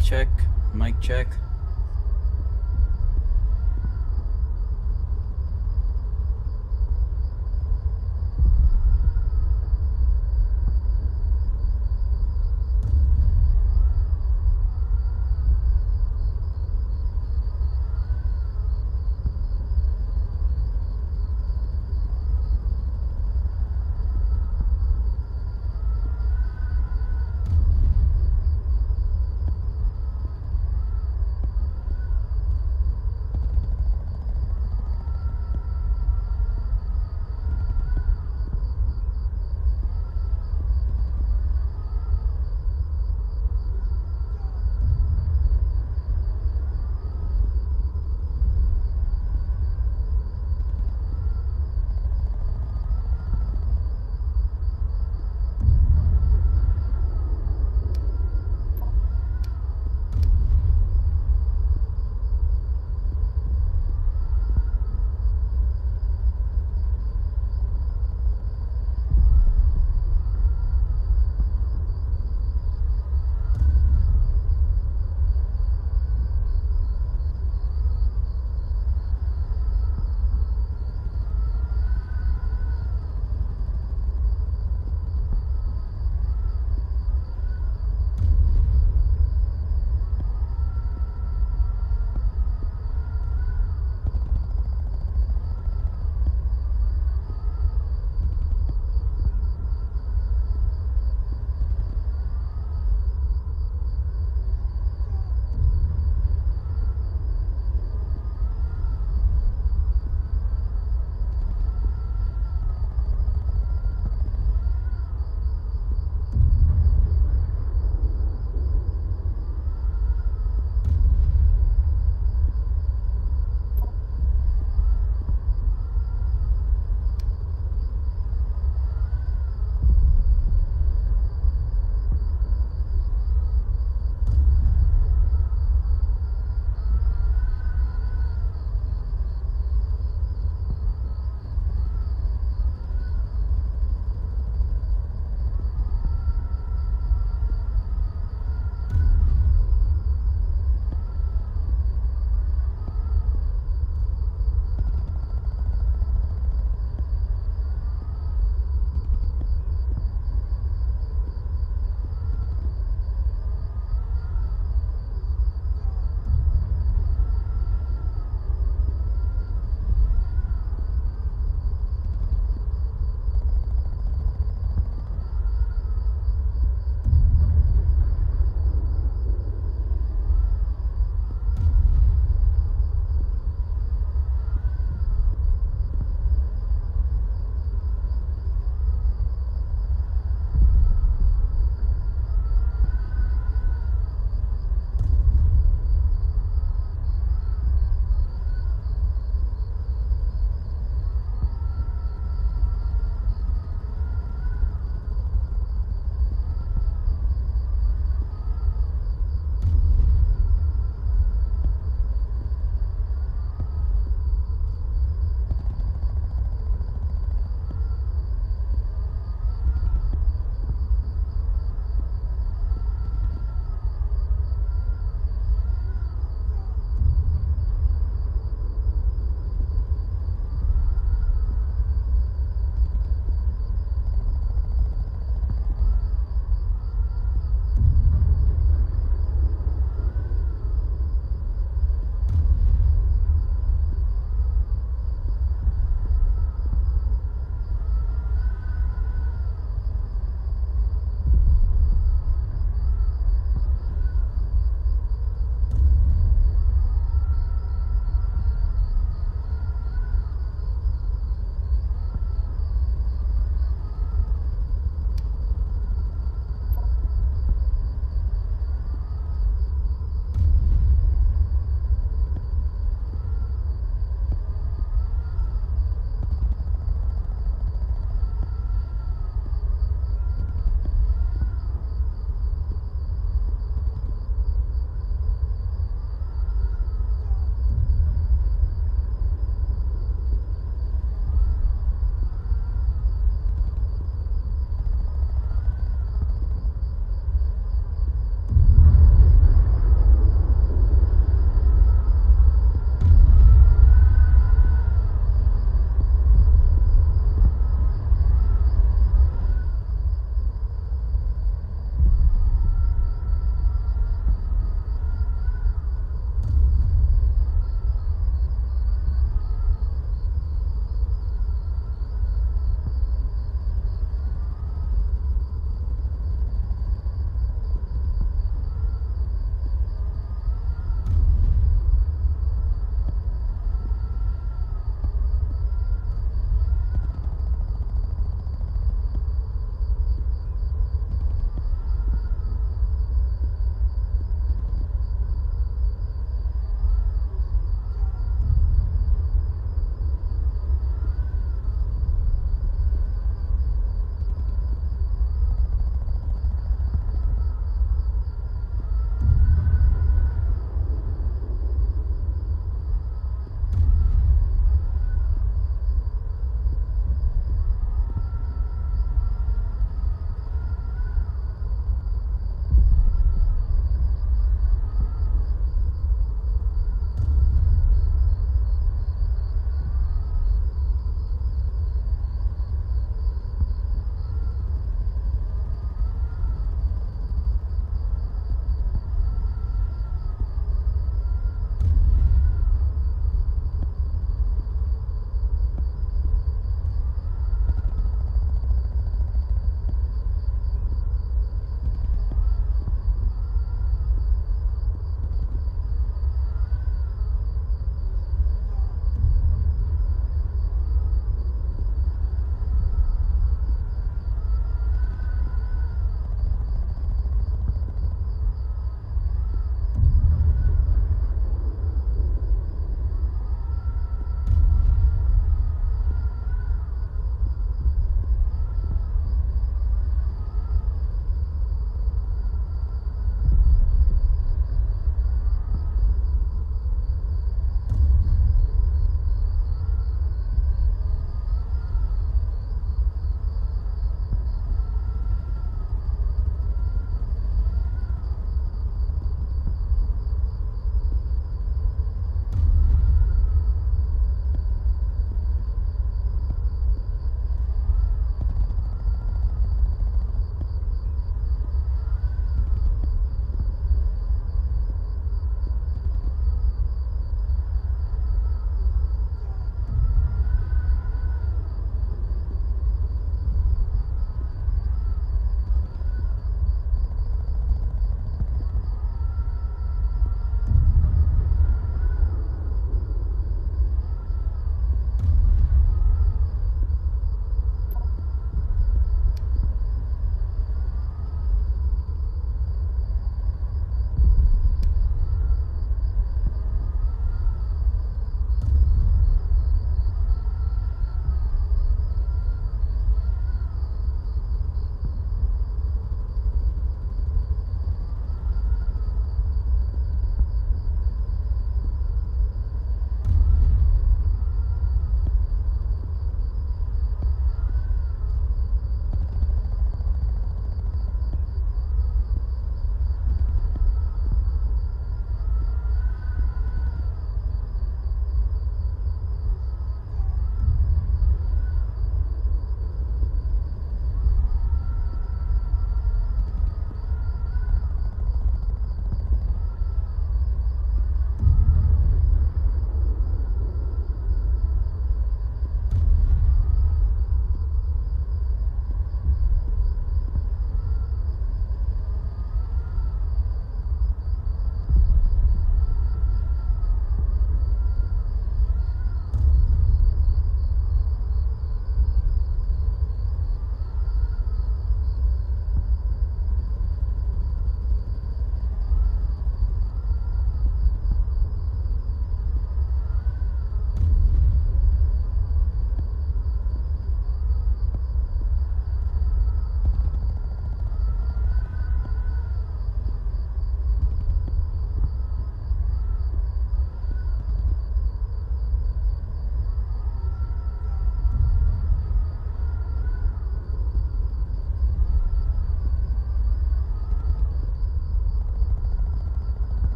check, mic check.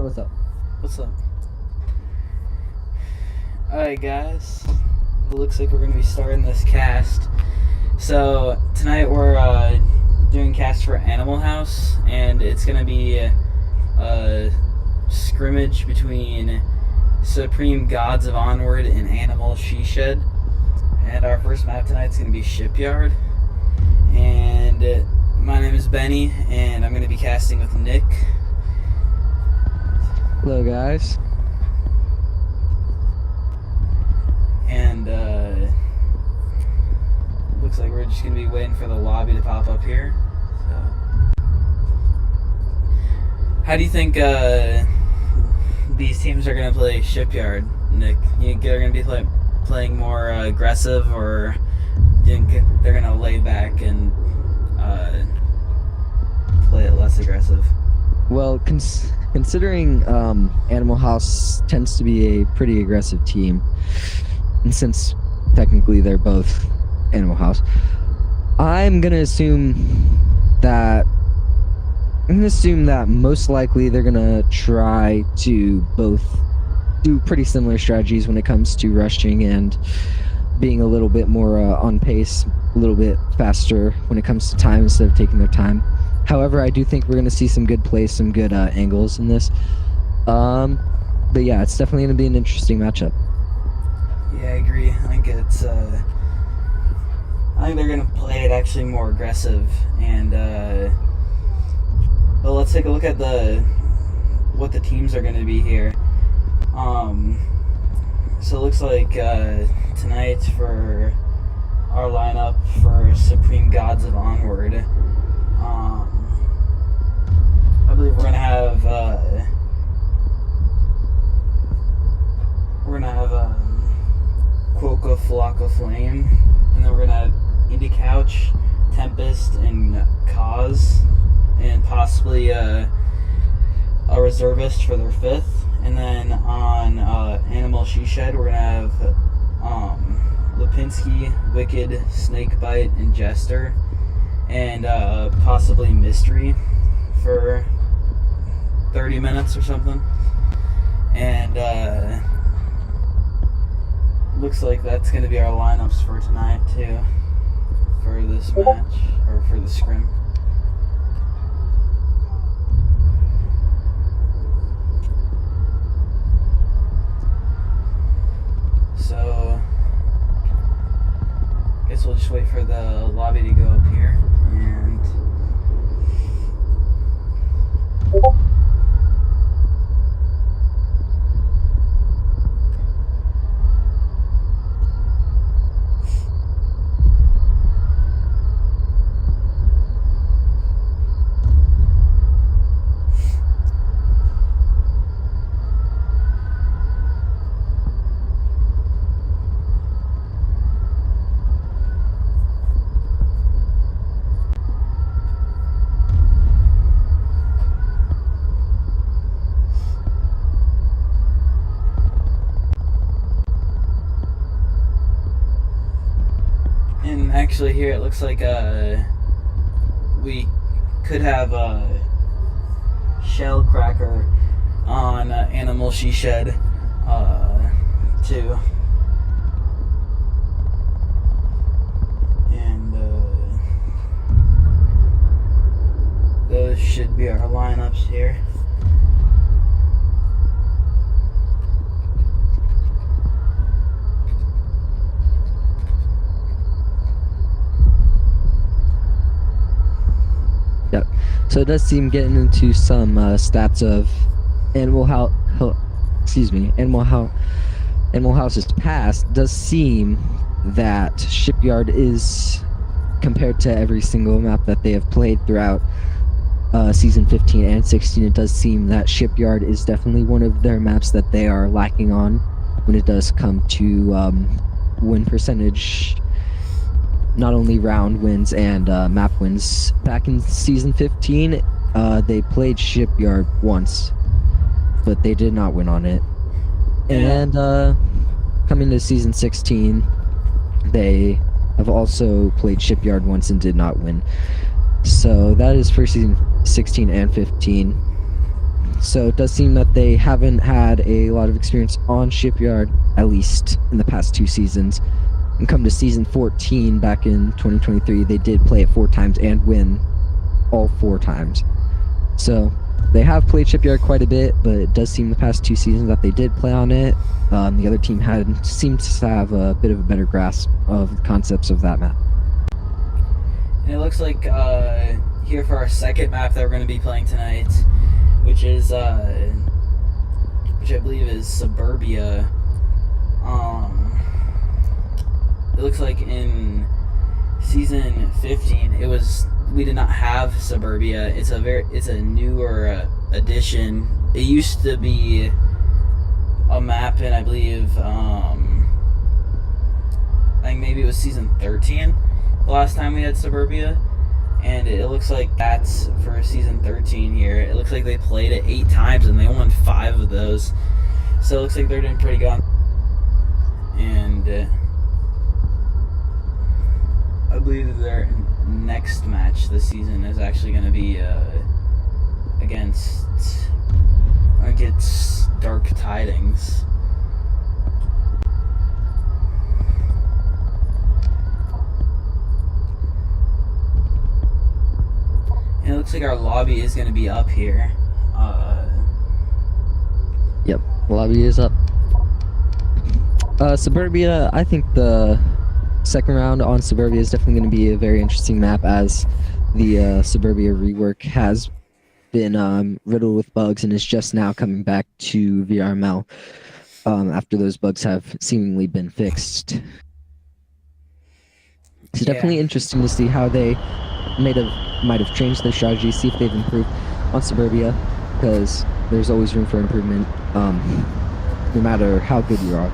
what's up? What's up? Alright, guys. It looks like we're going to be starting this cast. So, tonight we're doing cast for Animal House, and it's going to be a scrimmage between Supreme Gods of Onward and Animal She Shed. And our first map tonight is going to be Shipyard. And my name is Benny, and I'm going to be casting with Nick. Hello, guys. And looks like we're just gonna be waiting for the lobby to pop up here. So, how do you think these teams are gonna play Shipyard, Nick? You think they're gonna be playing more aggressive, or do you think they're gonna lay back and play it less aggressive? Well, considering Animal House tends to be a pretty aggressive team, and since technically they're both Animal House, I'm gonna assume that most likely they're gonna try to both do pretty similar strategies when it comes to rushing and being a little bit more on pace, a little bit faster when it comes to time instead of taking their time. However, I do think we're going to see some good plays, some good angles in this. But yeah, it's definitely going to be an interesting matchup. Yeah, I agree. I think they're going to play it actually more aggressive. And but let's take a look at what the teams are going to be here. So it looks like tonight for our lineup for Supreme Gods of Onward, I believe we're gonna have Quokka Flocka Flame, and then we're gonna have Indie Couch, Tempest, and Cause, and possibly a reservist for their fifth. And then on Animal She Shed, we're gonna have Lipinski, Wicked, Snakebite, and Jester, and possibly Mystery for 30 minutes or something. And looks like that's going to be our lineups for tonight too, for this match, or for the scrim. So I guess we'll just wait for the lobby to go up here, and actually here it looks like we could have Shell Cracker on Animal She Shed too. And those should be our lineups here. Yep. So it does seem, getting into some stats of Animal House's past, does seem that Shipyard is, compared to every single map that they have played throughout season 15 and 16, it does seem that Shipyard is definitely one of their maps that they are lacking on when it does come to win percentage. Not only round wins and map wins. Back in season 15, they played Shipyard once, but they did not win on it. And coming to season 16, they have also played Shipyard once and did not win. So that is for season 16 and 15. So it does seem that they haven't had a lot of experience on Shipyard, at least in the past 2 seasons. And come to season 14 back in 2023, they did play it 4 times and win all 4 times. So they have played Shipyard quite a bit, but it does seem the past 2 seasons that they did play on it. The other team seemed to have a bit of a better grasp of the concepts of that map. And it looks like here for our second map that we're going to be playing tonight, which I believe is Suburbia. It looks like in season 15 we did not have Suburbia. It's a newer addition. It used to be a map in, I believe, I think maybe it was season 13 the last time we had Suburbia, and it looks like that's for season 13 here. It looks like they played it 8 times and they won 5 of those, so it looks like they're doing pretty good. And I believe their next match this season is actually going to be against Dark Tidings. And it looks like our lobby is going to be up here. Yep, lobby is up. Suburbia, I think the second round on Suburbia is definitely going to be a very interesting map, as the Suburbia rework has been riddled with bugs and is just now coming back to VRML after those bugs have seemingly been fixed. It's definitely interesting to see how they might have changed their strategy, see if they've improved on Suburbia, because there's always room for improvement, no matter how good you are.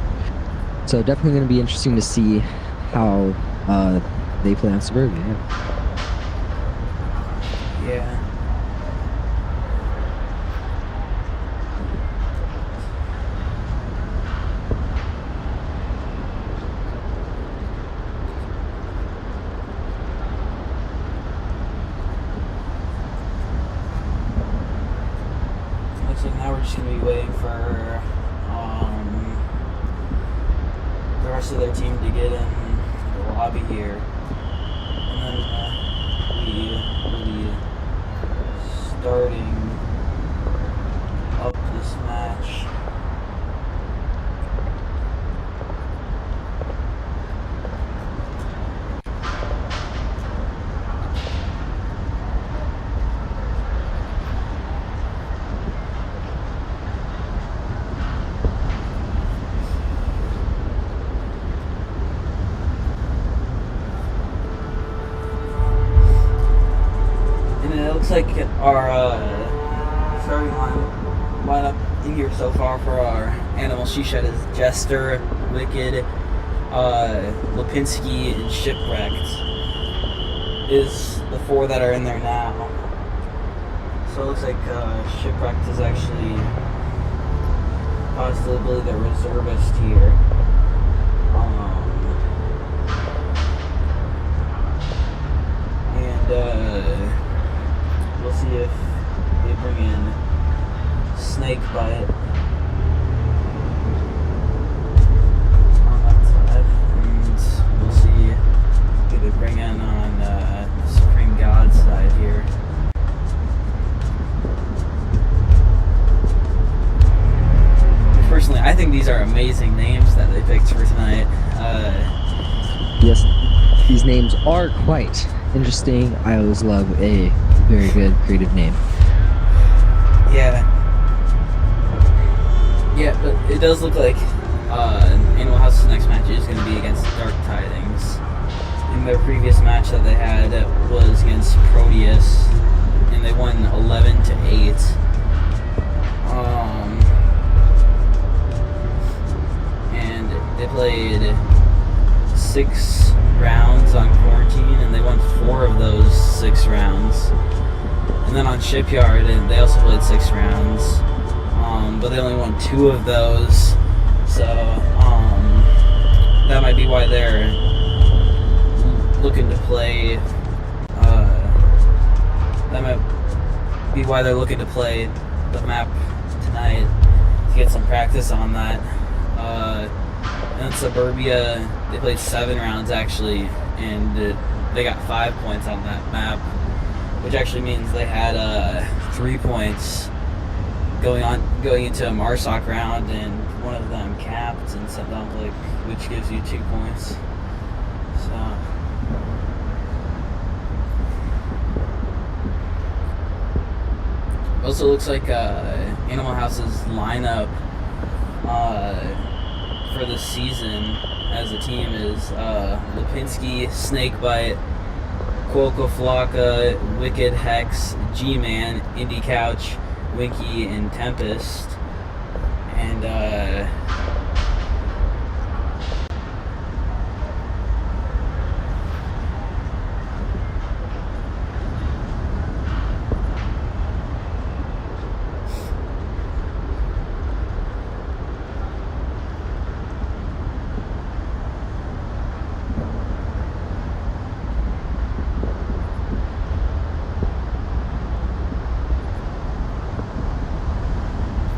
So definitely going to be interesting to see how they play on Suburbia. Yeah. Looks like now we're just going to be waiting for the rest of their team to get in the lobby here, and then we will be starting up this match. Looks like our starting lineup in here so far for our animal she shed is Jester, Wicked, Lipinski, and Shipwrecked is the 4 that are in there now. So it looks like Shipwrecked is actually possibly the reservist here. We'll see if they bring in Snakebite on that side, and we'll see who they bring in on the Supreme God side here. Personally, I think these are amazing names that they picked for tonight. Yes, these names are quite interesting. I always love a very good creative name. Yeah, but it does look like Animal House's next match is going to be against Dark Tidings. In their previous match that they had was against Proteus, and they won 11-8. And they played 6 rounds on Quarantine, and they won 4 of those 6 rounds. And then on Shipyard, and they also played 6 rounds, but they only won 2 of those. So that might be why they're looking to play. That might be why they're looking to play the map tonight to get some practice on that. And in Suburbia, they played 7 rounds actually, and they got 5 points on that map, which actually means they had 3 points going into a Marsoc round, and one of them capped and sent down Blake, which gives you 2 points. So. Also looks like Animal House's lineup for this season as a team is Lipinski, Snakebite, Quoco Flocka, Wicked, Hex, G-Man, Indie Couch, Winky, and Tempest. And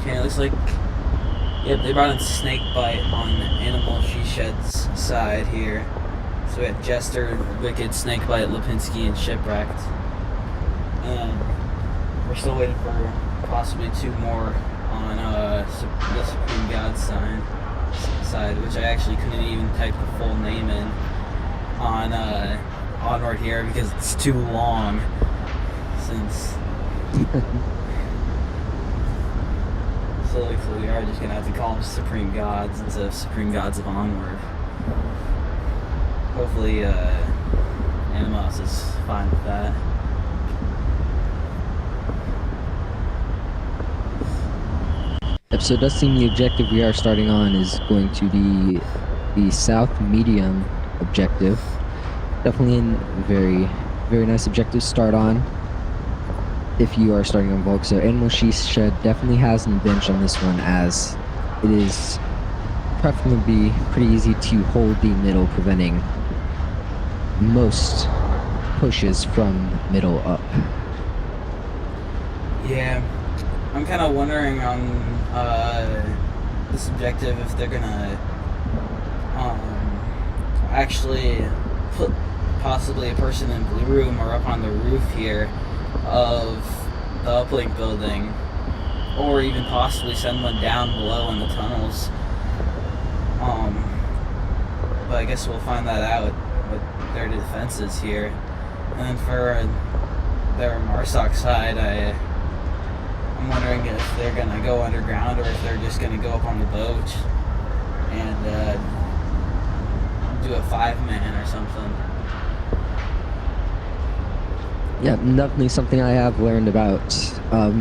okay, it looks like, yep, they brought in Snakebite on Animal She Shed's side here. So we had Jester, Wicked, Snakebite, Lipinski, and Shipwrecked. And we're still waiting for possibly 2 more on the Supreme God side, which I actually couldn't even type the full name in on Onward here because it's too long since. So we are just gonna have to call them Supreme Gods instead of Supreme Gods of Onward. Hopefully, Animos is fine with that. Yep, so it does seem the objective we are starting on is going to be the South Medium objective. Definitely a very, very nice objective to start on if you are starting on Volk. So Animal She Shed definitely has an advantage on this one, as it is preferably pretty easy to hold the middle, preventing most pushes from middle up. Yeah, I'm kind of wondering on this objective if they're gonna actually put possibly a person in Blue Room or up on the roof here of the uplink building, or even possibly send one down below in the tunnels. But I guess we'll find that out with their defenses here. And then for their Marsoc side, I'm wondering if they're gonna go underground or if they're just gonna go up on the boat and do a 5-man or something. Yeah, definitely something I have learned about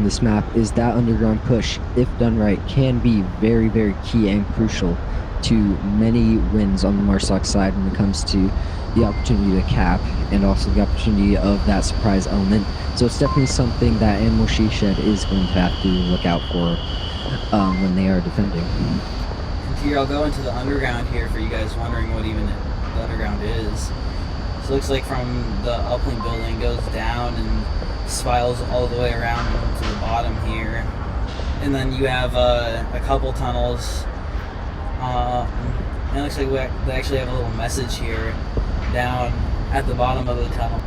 this map is that underground push, if done right, can be very, very key and crucial to many wins on the Marsoc side when it comes to the opportunity to cap and also the opportunity of that surprise element. So it's definitely something that Animal She Shed is going to have to look out for when they are defending. And here, I'll go into the underground here for you guys wondering what even the underground is. So it looks like from the uplink building goes down and spirals all the way around to the bottom here. And then you have a couple tunnels. And it looks like they actually have a little message here down at the bottom of the tunnel.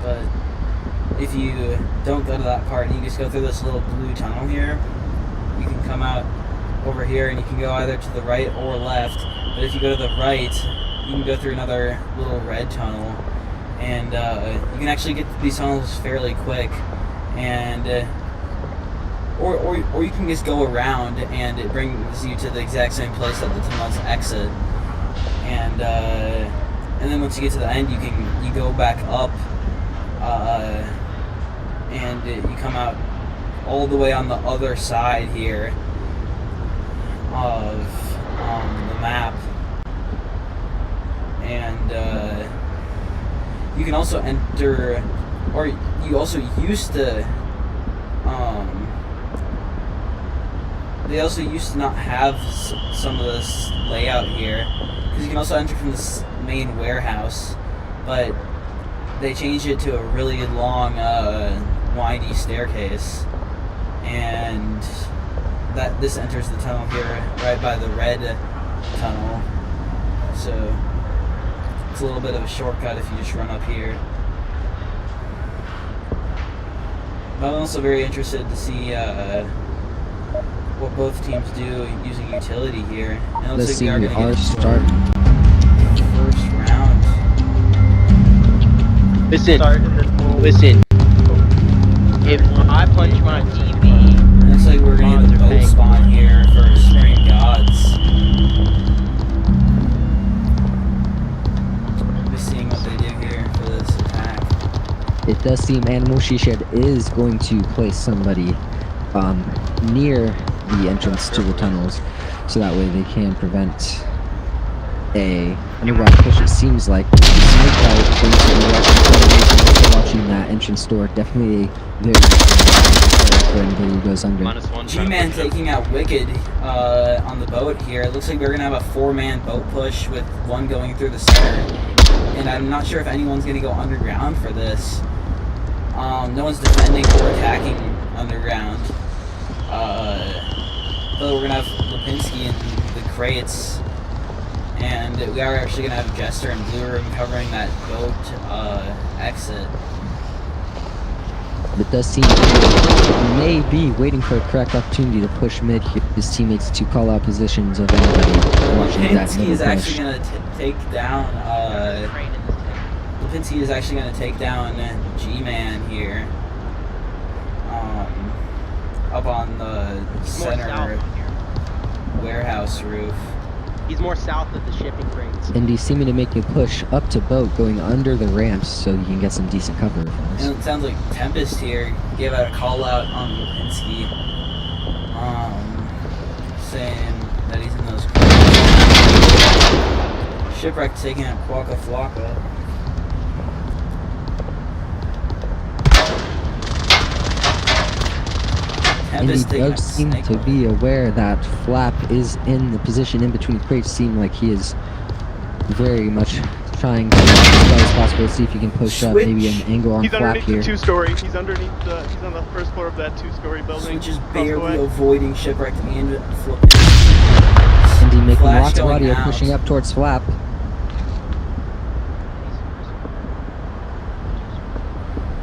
But if you don't go to that part, you just go through this little blue tunnel here. You can come out over here and you can go either to the right or left. But if you go to the right, you can go through another little red tunnel, and you can actually get to these tunnels fairly quick, and or you can just go around and it brings you to the exact same place that the tunnels exit, and then once you get to the end, you go back up, and you come out all the way on the other side here of the map. And you can also enter, or you also used to, they also used to not have some of this layout here, because you can also enter from this main warehouse, but they changed it to a really long windy staircase, and this enters the tunnel here right by the red tunnel. So it's a little bit of a shortcut if you just run up here. But I'm also very interested to see what both teams do using utility here. And it looks like we are going to get start first round. Listen, if I punch my TV, It looks like we're going to get the boat spawn here for Supreme Gods. Just seeing what they do here for this attack. It does seem Animal Shed is going to place somebody near the entrance to the tunnels, so that way they can prevent a underground push. It seems like watching that entrance door. Definitely very for anybody who goes under. G-Man taking out Wicked on the boat here. It looks like we're going to have a 4-man boat push with one going through the center. And I'm not sure if anyone's going to go underground for this. No one's defending or attacking underground. But we're going to have Lipinski in the crates. And we are actually going to have Jester and Blue Room covering that boat exit. It does seem he may be waiting for a correct opportunity to push mid here. His teammates to call out positions of anybody watching that Lipinski middle is push. actually going to take down. Lipinski is actually going to take down G-Man here. Up on the center warehouse roof. He's more south of the shipping crates. And he's seeming to make a push up to boat, going under the ramps so you can get some decent cover. And it sounds like Tempest here gave out a call out on Lipinski, saying that he's in those crates. Shipwreck taking out Quaka Flocka. And he does seem to be aware that Flap is in the position in between crates. Seem like he is very much trying to as well as possible to see if he can push up maybe an angle on Flap here. He's underneath the 2-story. He's underneath the. He's on the first floor of that 2-story building. Which is barely avoiding Shipwreck and Flip. And he making lots of audio pushing up towards Flap.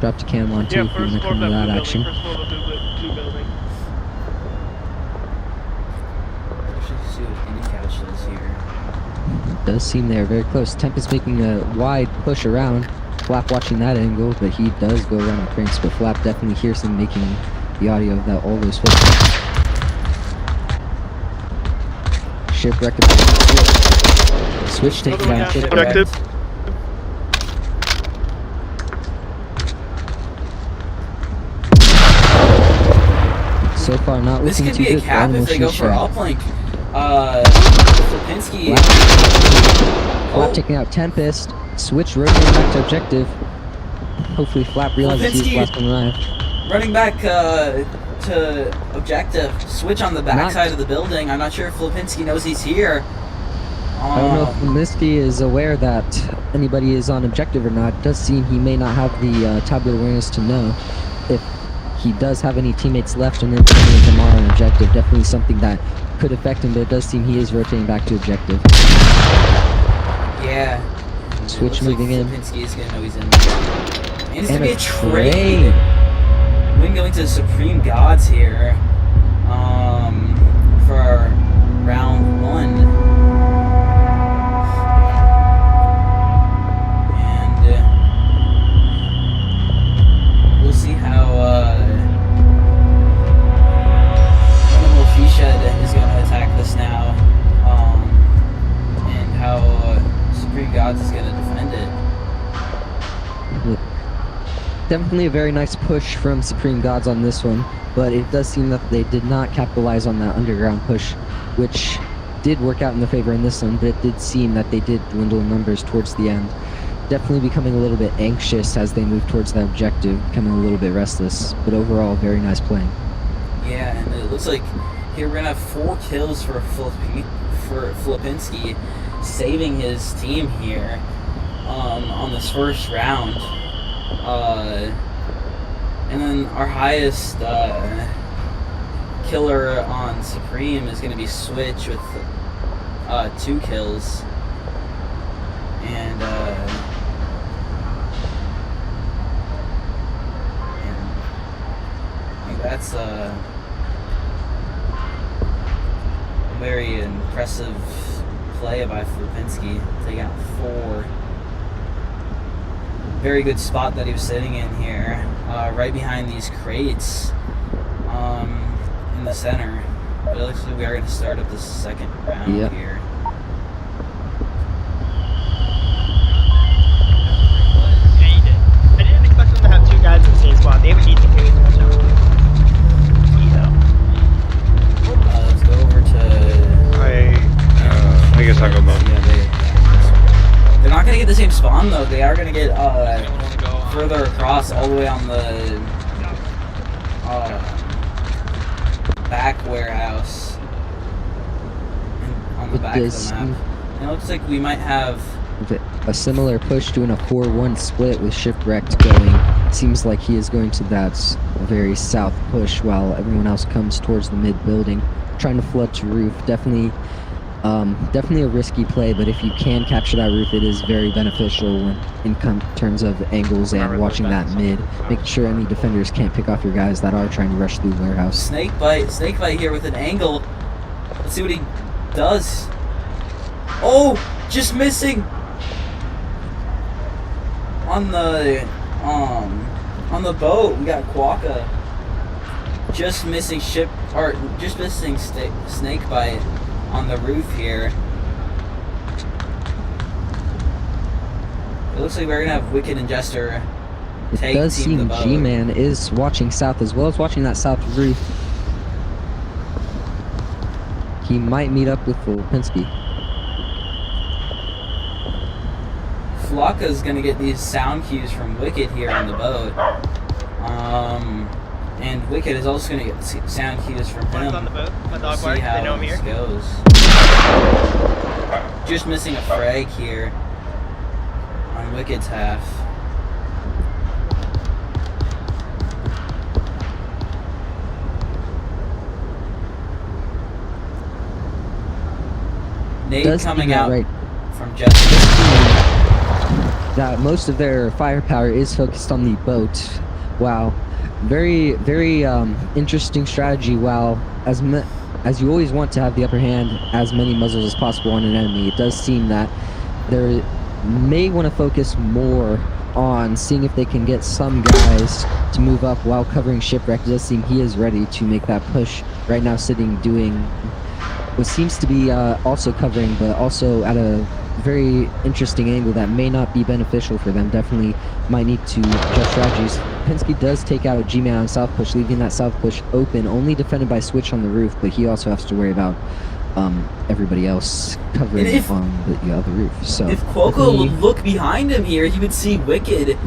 Drop to cam on too if you want to come to that action. First floor of the blue building. Does seem they're very close. Tempest making a wide push around. Flap watching that angle, but he does go around the cranks. But Flap definitely hears him making the audio of that all those footsteps. Shipwreck. Switch taking down Shipwreck. So far, not looking too good for Animal This could be a cap if they go for uplink. Lipinski. Flap taking out Tempest. Switch rotating back to objective. Hopefully Flap realizes he's the last one alive. Running back to objective. Switch on the back side of the building. I'm not sure if Lipinski knows he's here. I don't know if Lipinski is aware that anybody is on objective or not. It does seem he may not have the tabular awareness to know if he does have any teammates left and then any of them are on objective. Definitely something that could affect him, but it does seem he is rotating back to objective. Yeah. Switch moving in. Lipinski is going to know he's in there. And it's going to be a trade. Win going to the Supreme Gods here for round 1. And we'll see how Animal Shed is going to attack this now, and how Supreme Gods is going to defend it. Definitely a very nice push from Supreme Gods on this one, but it does seem that they did not capitalize on that underground push, which did work out in their favor in this one, but it did seem that they did dwindle in numbers towards the end. Definitely becoming a little bit anxious as they move towards that objective, becoming a little bit restless, but overall, very nice playing. Yeah, and it looks like here we're going to have 4 kills for Lipinski, saving his team here on this first round. And then our highest killer on Scrim is going to be Switch with 2 kills. And that's a very impressive play by Flipinski, taking out 4. Very good spot that he was sitting in here, right behind these crates in the center. But it looks like we are going to start up the second round here. Yeah, you did. I didn't expect them to have 2 guys in the same spot. They would need to carry them so. Let's go over to... I guess I'll go mode. They're not going to get the same spawn though. They are going to get further across, all the way on the back warehouse, on the back of the map. And it looks like we might have a similar push, doing a 4-1 split with Shipwrecked going. Seems like he is going to that very south push while everyone else comes towards the mid building, trying to flood to roof. Definitely a risky play, but if you can capture that roof, it is very beneficial when in terms of angles and watching that mid, making sure any defenders can't pick off your guys that are trying to rush through the warehouse. Snakebite here with an angle. Let's see what he does. Oh, just missing on the boat. We got Quokka just missing Snakebite on the roof here. It looks like we're gonna have Wicked and Jester It take does team the seem boat. G-Man is watching south as well as watching that south roof. He might meet up with Volpinski. Flocka's gonna get these sound cues from Wicked here on the boat. And Wicked is also gonna get sound cues from One's him. on the boat. My dog See bark. how They know I'm this here. goes. Just missing a frag here on Wicked's half. Nade Does coming seem that out right. from Jester. That most of their firepower is focused on the boat. Wow, very interesting strategy. Wow, as you always want to have the upper hand, as many muzzles as possible on an enemy, it does seem that they may want to focus more on seeing if they can get some guys to move up while covering Shipwreck. It does seem he is ready to make that push right now, sitting doing what seems to be also covering, but also at a very interesting angle that may not be beneficial for them. Definitely might need to adjust strategies. Penske does take out G-Man on south push, leaving that south push open, only defended by Switch on the roof, but he also has to worry about everybody else covering on the other roof. So if Quokka would look behind him here, he would see Wicked.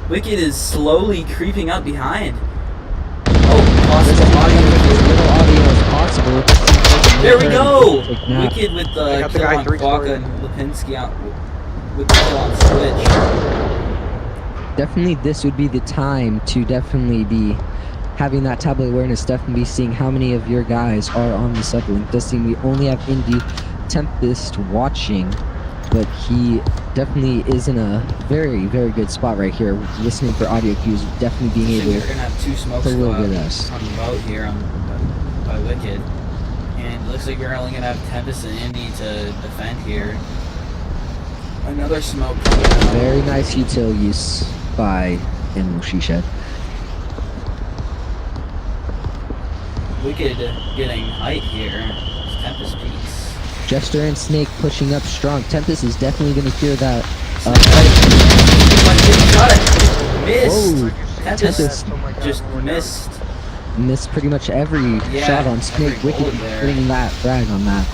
Wicked is slowly creeping up behind. Oh, lost there's the as little audio as possible. There we go! Nah. Wicked with the got the kill guy on 3-story. Quokka and Lipinski out with the kill on Switch. Definitely this would be the time to definitely be having that tablet awareness, definitely be seeing how many of your guys are on the sublink. Does seem we only have Indy Tempest watching, but he definitely is in a very good spot right here, listening for audio cues, definitely being I think able we're gonna have 2 smokes to go look out at us. on the boat here by Wicked. And it looks like we're only gonna have Tempest and Indy to defend here. Another smoke coming out. Very nice util use by Animal She-Shed. Wicked getting height here. Tempest peaks. Jester and Snake pushing up strong. Tempest is definitely going to hear that. Missed. Whoa, Tempest Oh my God, just we're down. missed. Pretty much every shot on Snake. every Wicked bullet there. bringing that frag on that.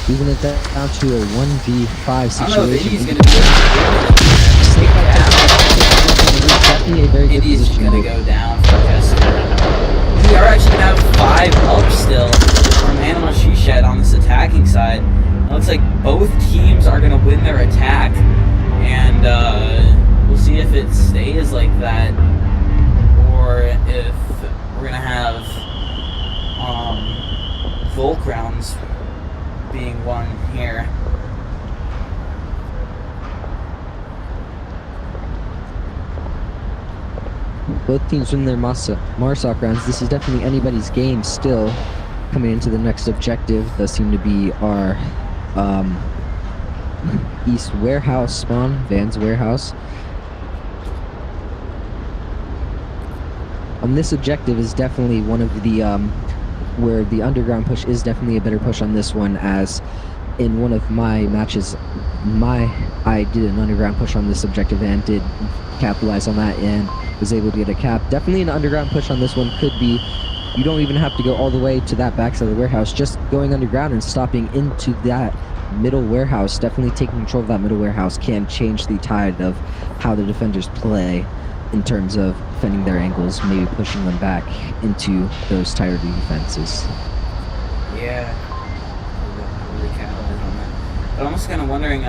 Even it down to a 1v5 I don't know if Indy's situation. gonna be able to do it. Snake definitely a very good Indy's position. gonna go down for Jester. We are actually gonna have 5 up still from Animal She-Shed on this attacking side. It looks like both teams are gonna win their attack, and we'll see if it stays like that, or bulk rounds being won here. Both teams win their Marsoc rounds. This is definitely anybody's game still. Coming into the next objective does seem to be our East Warehouse spawn, Van's Warehouse. This objective is definitely one of the where the underground push is definitely a better push on this one, as in one of my matches I did an underground push on this objective and did capitalize on that and was able to get a cap. Definitely an underground push on this one could be, you don't even have to go all the way to that backside of the warehouse, just going underground and stopping into that middle warehouse, definitely taking control of that middle warehouse can change the tide of how the defenders play in terms of defending their angles, maybe pushing them back into those tier defenses. Yeah, really capitalize on that. But I'm also kind of wondering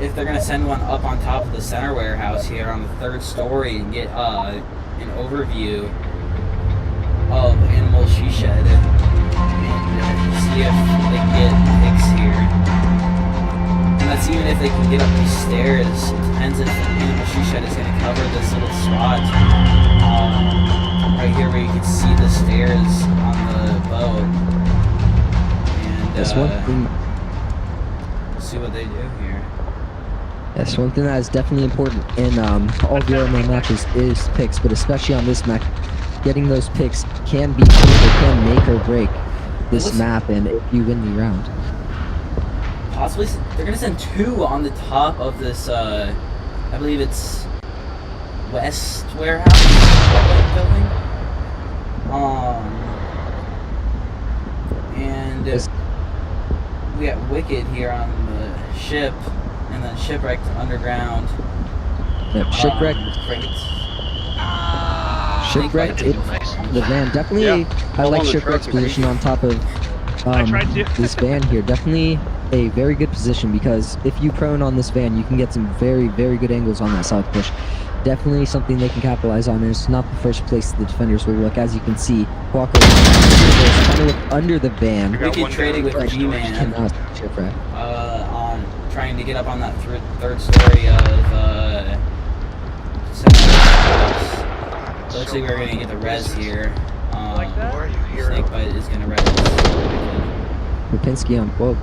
if they're gonna send one up on top of the center warehouse here on the 3rd story and get an overview of Animal She Shed and see if they can get picks here. And that's even if they can get up these stairs. It depends if Animal She Shed is gonna cover this little spot right here where you can see the stairs on the boat. And That's one thing. We'll see what they do here. Yes, one thing that is definitely important in all of your MMA matches is picks, but especially on this map, getting those picks can be key, they can make or break this map, and if you win the round. Possibly, they're gonna send 2 on the top of this, I believe it's West Warehouse building. And we got Wicked here on the ship, and then Shipwrecked underground. Yep, Shipwrecked. Shipwrecked is the van. Definitely, I like Shipwreck's position on top of this van here. Definitely a very good position, because if you prone on this van, you can get some very, very good angles on that south push. Definitely something they can capitalize on. It's not the first place the defenders will look. As you can see, Walker trying to look under the van. Wicked trading with G-Man on trying to get up on that 3rd story of so looks like we're gonna get the res here. Snakebite is gonna res. Lipinski on quote.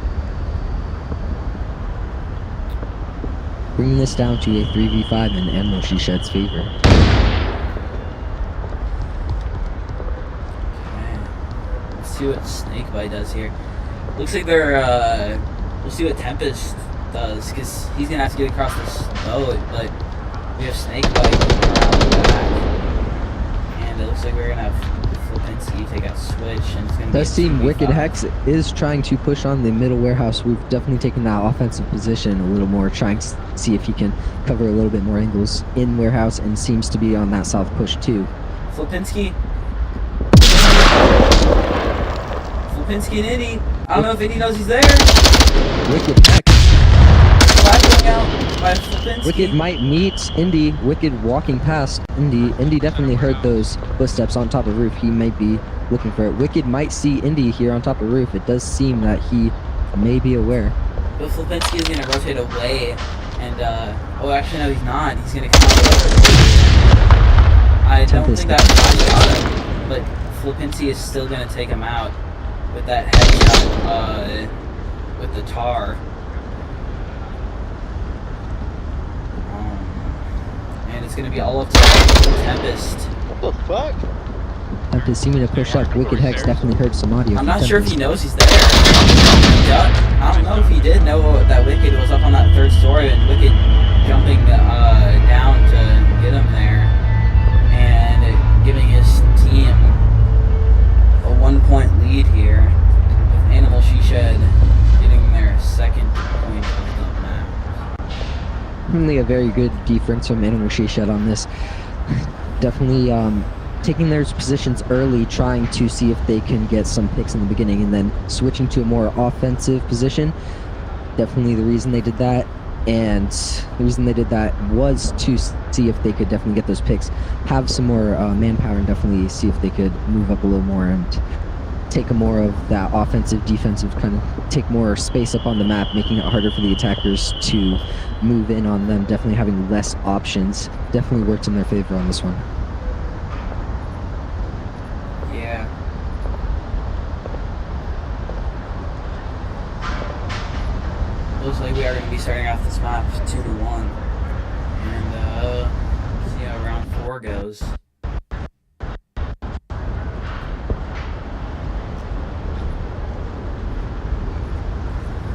Bringing this down to a 3v5 in Animal She Shed's favor. Okay. Let's see what Snakebite does here. Looks like they're, we'll see what Tempest does, because he's gonna have to get across this boat, but we have Snakebite around the back. And it looks like we're gonna have Lipinski take out switch, and it's gonna Does seem 2v5. Wicked Hex is trying to push on the middle warehouse. We've definitely taken that offensive position a little more, trying to see if he can cover a little bit more angles in warehouse, and seems to be on that south push too. Lipinski and Indy. I don't know if Indy knows he's there. Wicked Hex. Flag going out by Lipinski. Wicked might meet Indy. Wicked walking past Indy. Indy definitely heard those footsteps on top of the roof. He might be looking for it. Wicked might see Indy here on top of the roof. It does seem that he may be aware. But Lipinski is going to rotate away, and, oh, actually, no, he's not. He's going to come over. I don't think that flash got him, but Lipinski is still going to take him out with that headshot, with the tar. And it's going to be all up to Tempest. What the fuck? Tempest seeming to push up. Wicked Hex definitely heard some audio. I'm from not sure if he Tempest. knows he's there. I don't know if he did know that Wicked was up on that 3rd story, and Wicked jumping down to get him there, and giving his team a 1-point lead here, with Animal She Shed getting their 2nd point of the map. Definitely a very good defense from Animal She Shed on this. Definitely taking their positions early, trying to see if they can get some picks in the beginning, and then switching to a more offensive position. Definitely the reason they did that, and the reason they did that was to see if they could definitely get those picks, have some more manpower, and definitely see if they could move up a little more and take more of that offensive, defensive, kind of take more space up on the map, making it harder for the attackers to move in on them. Definitely having less options definitely worked in their favor on this one. Yeah. Looks like we are going to be starting off this map 2-1. And, see how round 4 goes.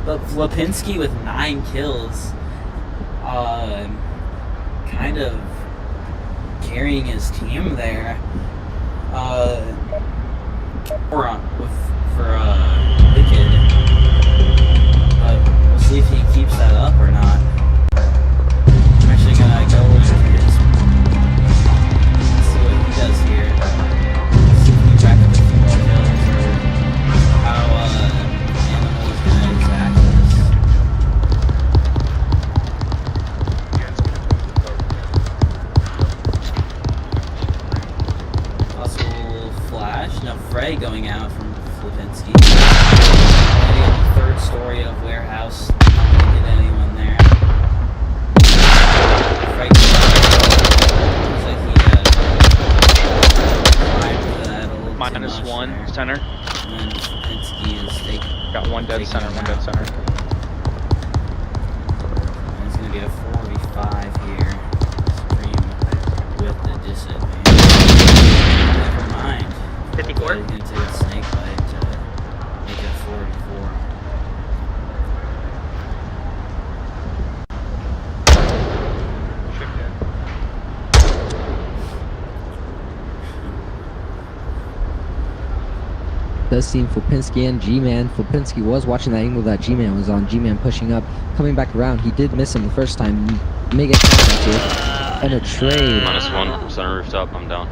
But Lipinski with 9 kills, kind of carrying his team there. For Wicked, but we'll see if he keeps that up or not. I'm actually gonna go with his. See what he does here. See if he can track up a few more kills or how Animal is gonna attack this. Possible flash. No, Frey going out from Lipinski. Getting the 3rd story of warehouse. Not gonna get anyone there. Frey looks like he climbed that a little -1 too much there. center. And then Lipinski is taking. Got one dead taking center, him one dead out. center. And it's gonna be a 4v5 here. Scream with the disadvantage. Never mind. 54? He's gonna take a snake bite to make it 4v4. Does seem Flipinski and G-Man. Flipinski was watching that angle that G-Man was on. G-Man pushing up, coming back around. He did miss him the first time. Mega contact here. And a trade. -1, center rooftop, I'm down.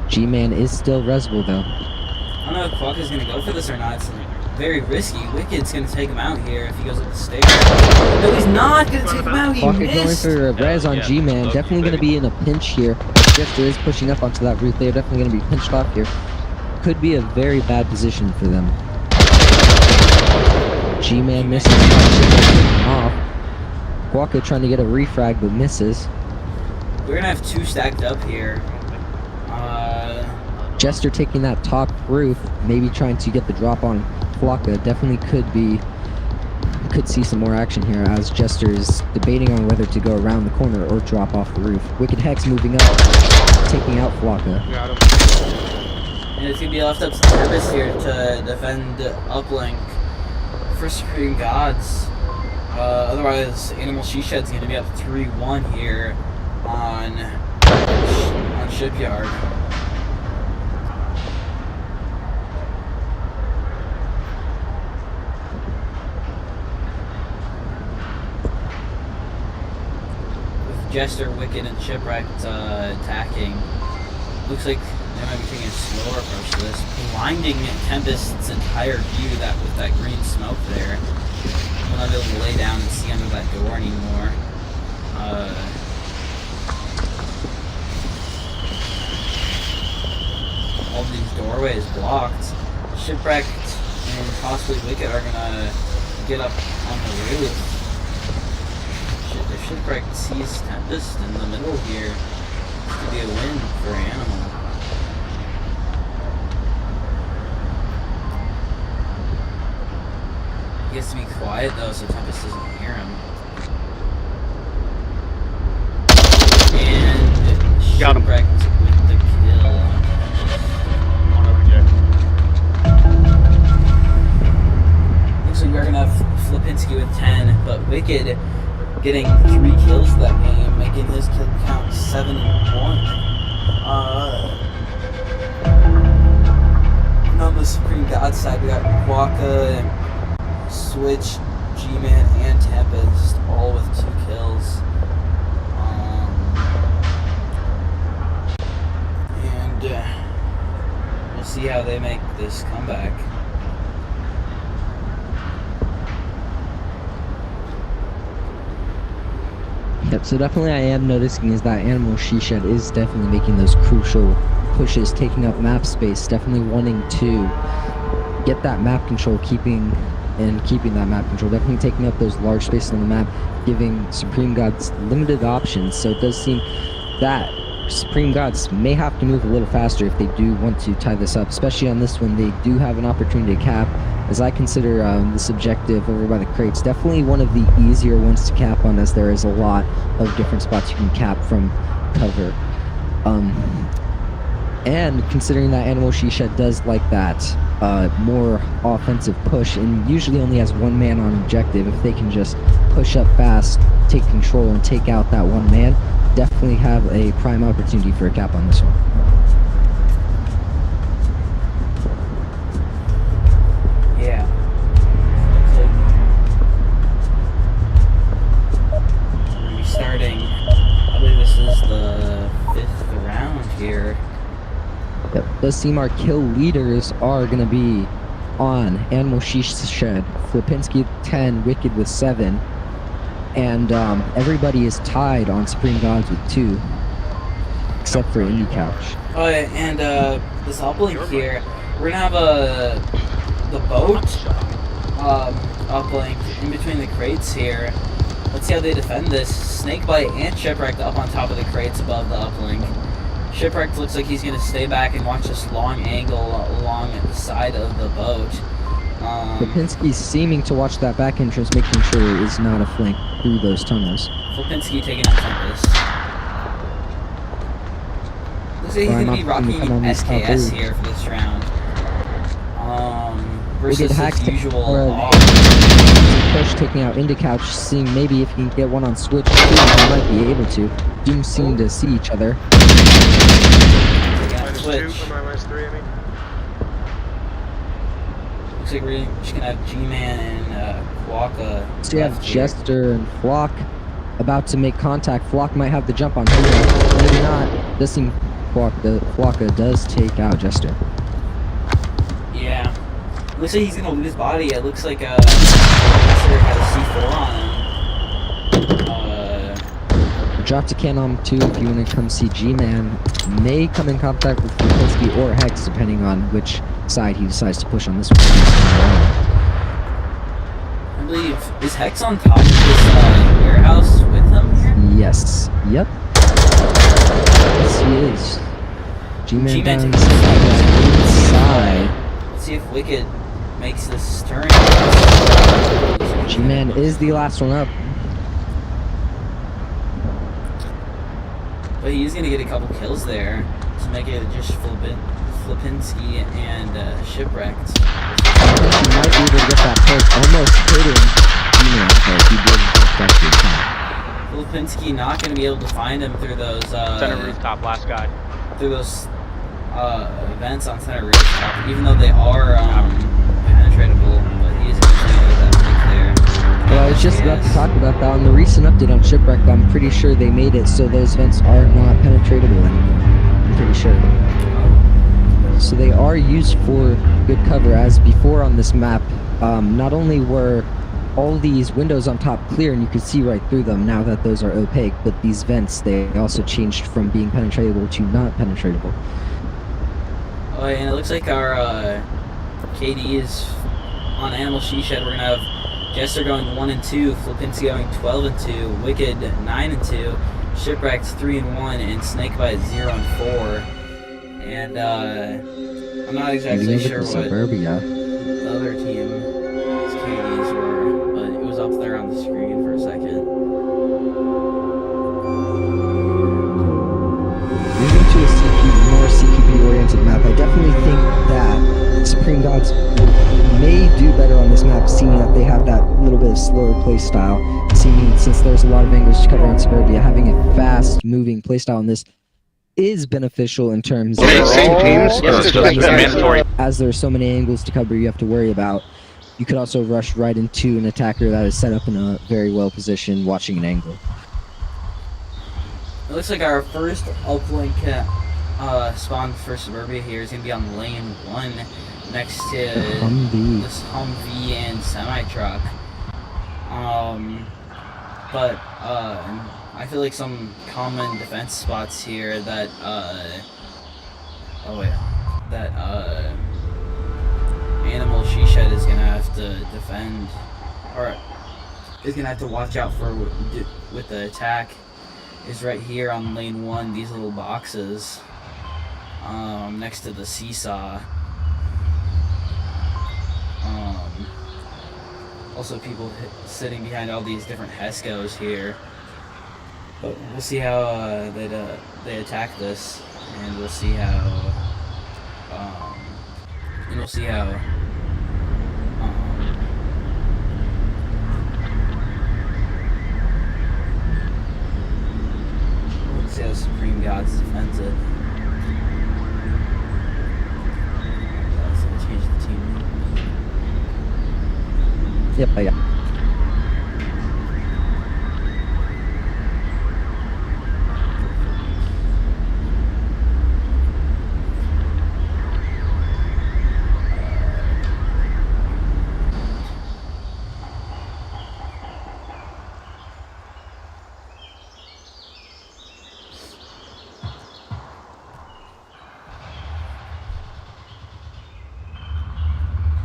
G-Man is still resable though. I don't know if Quokka's gonna go for this or not. It's very risky. Wicked's gonna take him out here if he goes up the stairs. No, he's not gonna take him out. He Pocket going missed. for a res on Yeah, G-Man. look, Definitely going to be in a pinch here. Jester is pushing up onto that roof. They are definitely going to be pinched off here. Could be a very bad position for them. G-Man misses. Off. Quokka trying to get a refrag but misses. We're gonna have 2 stacked up here. Jester taking that top roof, maybe trying to get the drop on Quokka. Definitely could see some more action here as Jester is debating on whether to go around the corner or drop off the roof. Wicked Hex moving up, taking out Quokka. Got him. And it's gonna be left up to Tempest here to defend uplink for Supreme Gods. Otherwise, Animal She-Shed's gonna be up 3-1 here on Shipyard. Jester, Wicked, and Shipwrecked attacking. Looks like they might be taking a slower approach to this. Blinding Tempest's entire view with that green smoke there. Will not be able to lay down and see under that door anymore. All these doorways blocked. Shipwrecked and possibly Wicked are gonna get up on the roof. If Shipwrecked sees Tempest in the middle here, this could be a win for Animal. He has to be quiet though so Tempest doesn't hear him. And Got him. Shipwrecked with the kill. One over here. Looks like we're gonna have Flipinski with 10, but Wicked getting 3 kills that game, making his kill count 7-1. And on the Supreme God side, we got Quokka, Switch, G-Man, and Tempest, all with 2 kills. And we'll see how they make this comeback. Yep, so definitely I am noticing is that Animal She-Shed is definitely making those crucial pushes, taking up map space, definitely wanting to get that map control, keeping that map control, definitely taking up those large spaces on the map, giving Supreme Gods limited options. So it does seem that Supreme Gods may have to move a little faster if they do want to tie this up, especially on this one. They do have an opportunity to cap, as I consider this objective over by the crates definitely one of the easier ones to cap on, as there is a lot of different spots you can cap from cover. And considering that Animal She-Shed does like that more offensive push and usually only has one man on objective, if they can just push up fast, take control, and take out that one man, definitely have a prime opportunity for a cap on this one. Yeah. We're gonna be starting, I believe this is the 5th round here. Yep. Does seem our kill leaders are going to be on Animal She-Shed, Flipinski 10, Wicked with 7, and everybody is tied on Supreme Gods with 2, except for Indie Couch. Oh, yeah, and this uplink here, we're gonna have the boat uplink in between the crates here. Let's see how they defend this. Snakebite and Shipwrecked up on top of the crates above the uplink. Shipwrecked looks like he's going to stay back and watch this long angle along the side of the boat. Flipinski's seeming to watch that back entrance, making sure it is not a flank through those tunnels. Flipinski taking out Tempest. Looks like he's going to be rocking SKS here for this round. Versus his usual push, taking out Indie Couch, seeing maybe if he can get one on Switch too, he might be able to. Doom seem to see each other. -2 for my -3, I mean. Looks like we're just gonna have G-Man and Quokka. So you have Jester and Flock about to make contact. Flock might have the jump on Hero. Maybe not. Does seem Quokka does take out Jester. Yeah. Looks like he's gonna lose his body. It looks like Jester has a C4 on him. Drop to Canon 2 if you want to come see G-Man. May come in contact with Flipinski or Hex, depending on which side he decides to push on this one. I believe, is Hex on top of this warehouse with them here? Yes. Yep. Yes, he is. G-Man down takes side. Let's see if Wicked makes this turn. G-Man is the last one up. But he's gonna get a couple kills there to make it just Flipinski and Shipwrecked. He might be able to get that push, almost hitting G-Man, but he didn't Flipinski not gonna be able to find him through those Center rooftop, last guy. through those vents on center rooftop, even though they are penetratable, but he is gonna get that pick there. Well, I was just about to talk about that. On the recent update on Shipwrecked, I'm pretty sure they made it so those vents are not penetratable anymore. I'm pretty sure. So they are used for good cover, as before on this map, not only were all these windows on top clear and you could see right through them now that those are opaque, but these vents, they also changed from being penetratable to not penetratable. Oh, and it looks like our KD is on Animal She-Shed. We're gonna have Jester going 1 and 2, Flipinski going 12 and 2, Wicked 9 and 2, Shipwrecked 3 and 1, and Snakebite 0 and 4. And I'm not exactly sure what Suburbia. the other team's KDs were, but it was up there on the screen for a second. Moving to a more CQB-oriented map, I definitely think that Supreme Gods may do better on this map, seeing that they have that little bit of slower playstyle. Seeing since there's a lot of angles to cover on Suburbia, having a fast-moving playstyle on this is beneficial in terms of as there are so many angles to cover you have to worry about. You could also rush right into an attacker that is set up in a very well position, watching an angle. It looks like our first uplink spawn for Suburbia here is going to be on lane 1 next to this Humvee and semi-truck. But I feel like some common defense spots here that Oh wait, that animal she shed is gonna have to defend, or is gonna have to watch out for with the attack. Is right here on lane 1. These little boxes, next to the seesaw. Also, people sitting behind all these different Hescos here. But we'll see how they attack this, and we'll see how. Let's see how Supreme Gods defends it. So let's change the team. Yep, I got.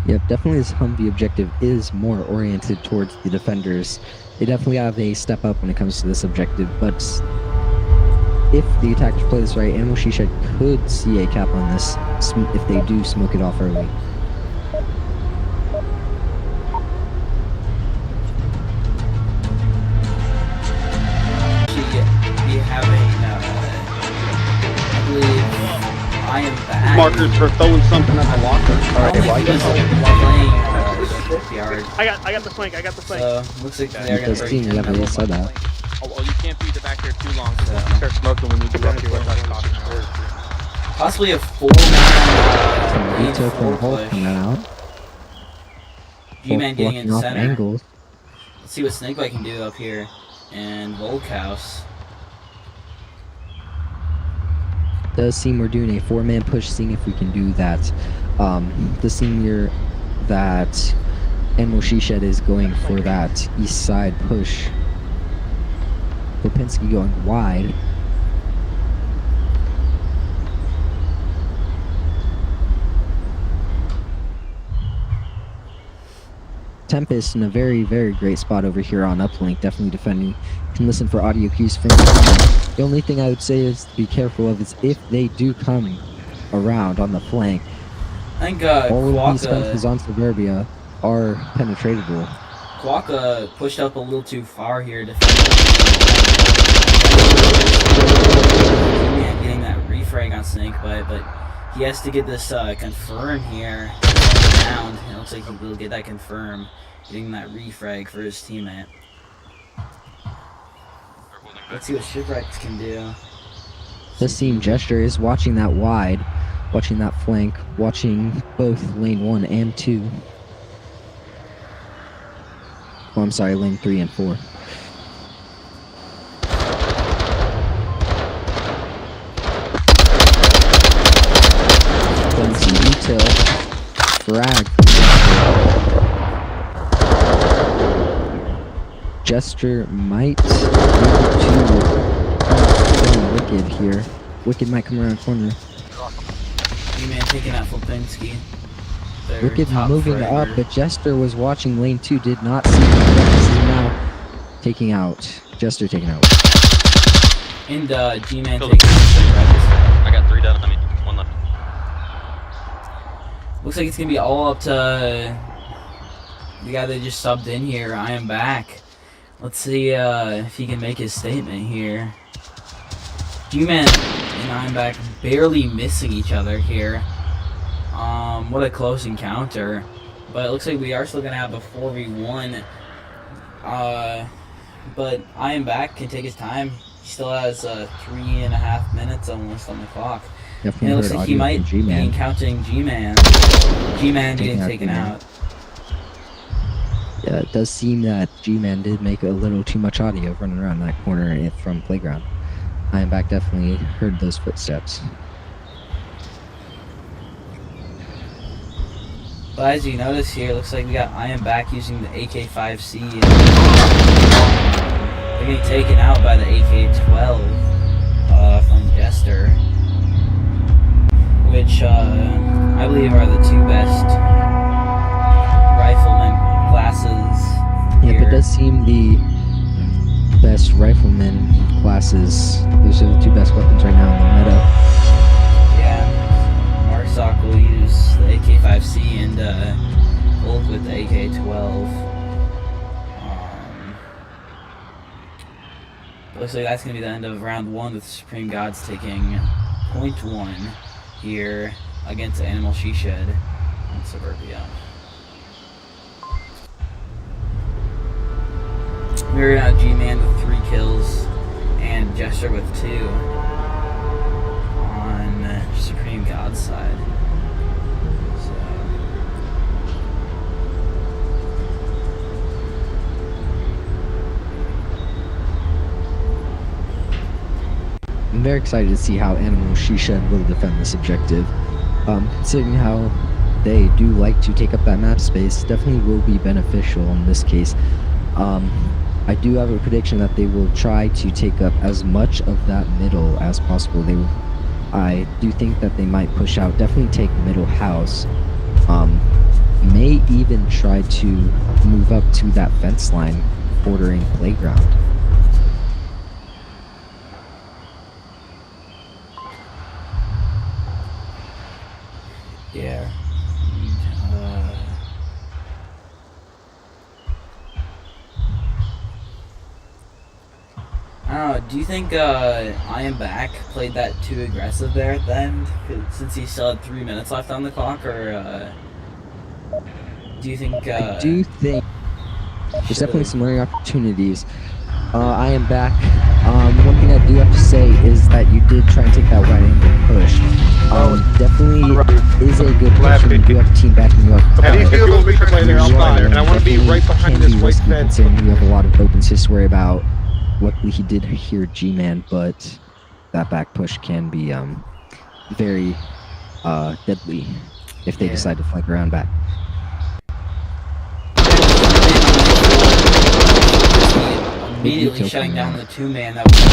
Yep, definitely this Humvee objective is more oriented towards the defenders. They definitely have a step up when it comes to this objective, but if the attackers play this right, Animal She Shed could see a cap on this if they do smoke it off early. Be having, I believe, I am back. Markers for throwing something at the locker. I got the flank. So looks like they're gonna break Yeah, they saw that. Oh, you can't be back here too long because once you start smoking, we need to get you possibly a 4-man Veto from Hulk coming out. G-Man getting in Blocking off center. angles. Let's see what Snakebite can do up here. And Volkhouse. Does seem we're doing a 4-man push, seeing if we can do that. The senior that Animal She Shed is going for that east side push. Lipinski going wide. Tempest in a very, very great spot over here on uplink, definitely defending. You can listen for audio cues from the The only thing I would say is to be careful of is if they do come around on the flank, I think all of these fences on Suburbia are penetratable. Quokka pushed up a little too far here to getting that refrag on Snakebite, but he has to get this confirmed here. Down. It looks like he will get that confirmed, getting that refrag for his teammate. Let's see what Shipwrecks can do. This team Gesture is watching that wide, watching that flank, watching both lane 1 and 2. Oh, I'm sorry, lane 3 and 4. Then some detail. Frag from Gesture might move to Wicked here. Wicked might come around the corner. G-Man taking out Lipinski. Wicked moving up, but Jester was watching lane 2, did not see that. This is now taking out. Jester taking out. And G-Man Kill taking out. I got 3 down. I mean, 1 left. Looks like it's gonna be all up to the guy that just subbed in here. I am back. Let's see if he can make his statement here. G-Man and I am back barely missing each other here. What a close encounter. But it looks like we are still gonna have a 4v1. But I am back, can take his time. He still has 3.5 minutes almost on the clock. And it looks like he might be encountering G-Man. G-Man getting taken out. Yeah, it does seem that G-Man did make a little too much audio running around that corner from Playground. I am back, definitely heard those footsteps. But as you notice here, it looks like we got I am back using the AK-5C. They're getting taken out by the AK-12 from Jester. I believe, are the two best rifleman classes Yep, here. it does seem the best rifleman classes. Those are the two best weapons right now in the meta. Yeah, Marsoc will use the AK-5C and Volk with the AK-12. Looks like that's going to be the end of round 1 with Supreme Gods taking point 1 here against Animal She Shed in Suburbia. We're going to have G-Man with 3 kills and Jester with 2 on Supreme God's side. So I'm very excited to see how Animal She Shed will defend this objective. Considering how they do like to take up that map space, definitely will be beneficial in this case. I do have a prediction that they will try to take up as much of that middle as possible. I do think that they might push out, definitely take middle house. May even try to move up to that fence line bordering playground. yeah. I don't know, do you think I Am Back played that too aggressive there at the end? Since he still had 3 minutes left on the clock, or do you think... I do think there's definitely some learning opportunities. I Am Back. One thing I do have to say is that you did try and take that right angle push. Definitely is a good push when you do have a team backing you up. How do you feel about me playing there? I'll play there, and I want to be Definitely right behind can this be white risky fence. considering you have a lot of open space to worry about. Luckily, he did hear G-Man, but that back push can be very deadly if they decide to flank around back. Immediately shutting down the 2-man that was taking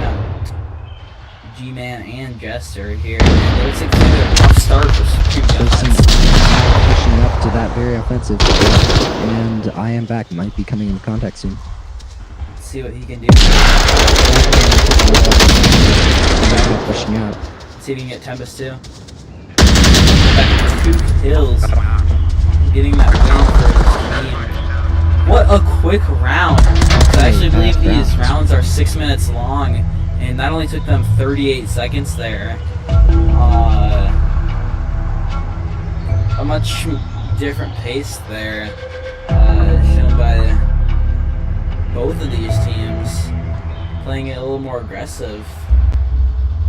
out G-Man and Jester here. It looks like a tough start for Supreme Gods. Pushing up to that very offensive, and I Am Back might be coming into contact soon. Let's see what he can do. Pushing out. Let's see if he can get Tempest too. Back 2 kills. Getting that win for his team. What a quick round. I actually believe these rounds are 6 minutes long, and that only took them 38 seconds there. A much different pace there, shown by both of these teams, playing it a little more aggressive.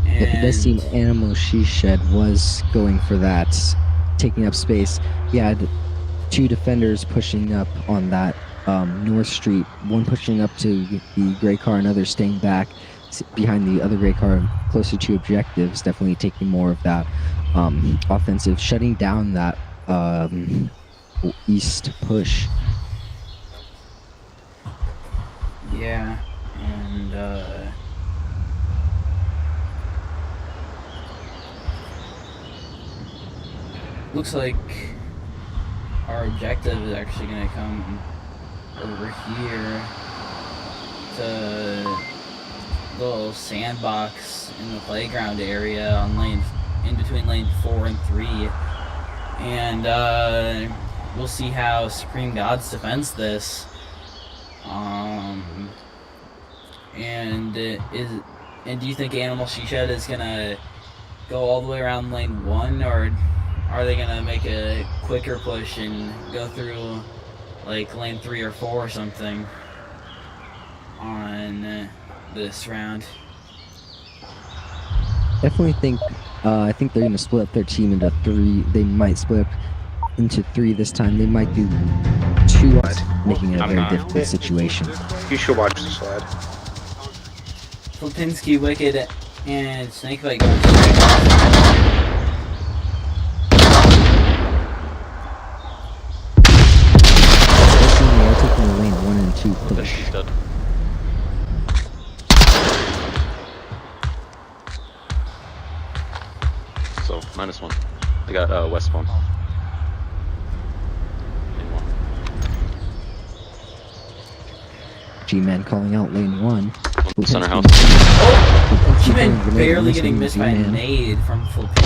And It does seem Animal She Shed was going for that, taking up space. Yeah, 2 defenders pushing up on that North Street, one pushing up to the gray car, another staying back behind the other gray car, closer to objectives, definitely taking more of that offensive, shutting down that east push. yeah, and looks like our objective is actually going to come over here to the little sandbox in the playground area on in between lane 4 and 3, and we'll see how Supreme Gods defends this. And do you think Animal She Shed is gonna go all the way around lane 1, or are they gonna make a quicker push and go through like lane 3 or 4 or something on this round? Definitely think, I think they're going to split up their team into 3. They might split up into 3 this time. They might do 2, making it a very difficult situation. You should watch the slide. Lipinski, Wicked, and Snakebite going straight. They are taking the lane 1 and 2 push. She's dead. -1. I got west spawn. Lane 1. G-Man calling out lane 1. Center house. Oh! G-Man barely getting missed by a nade from full pitch,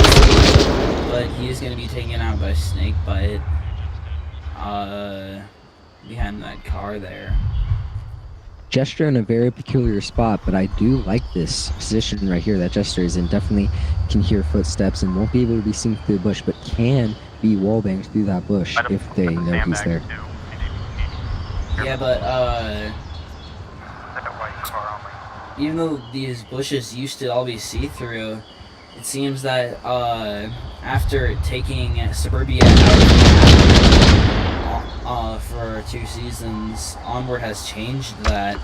but he is going to be taken out by Snake Bite. Behind that car there. Jester in a very peculiar spot, but I do like this position right here that Jester is in. Definitely can hear footsteps and won't be able to be seen through the bush, but can be wallbanged through that bush if they know he's there. Yeah, but even though these bushes used to all be see-through, it seems that after taking Suburbia out for 2 seasons, Onward has changed that,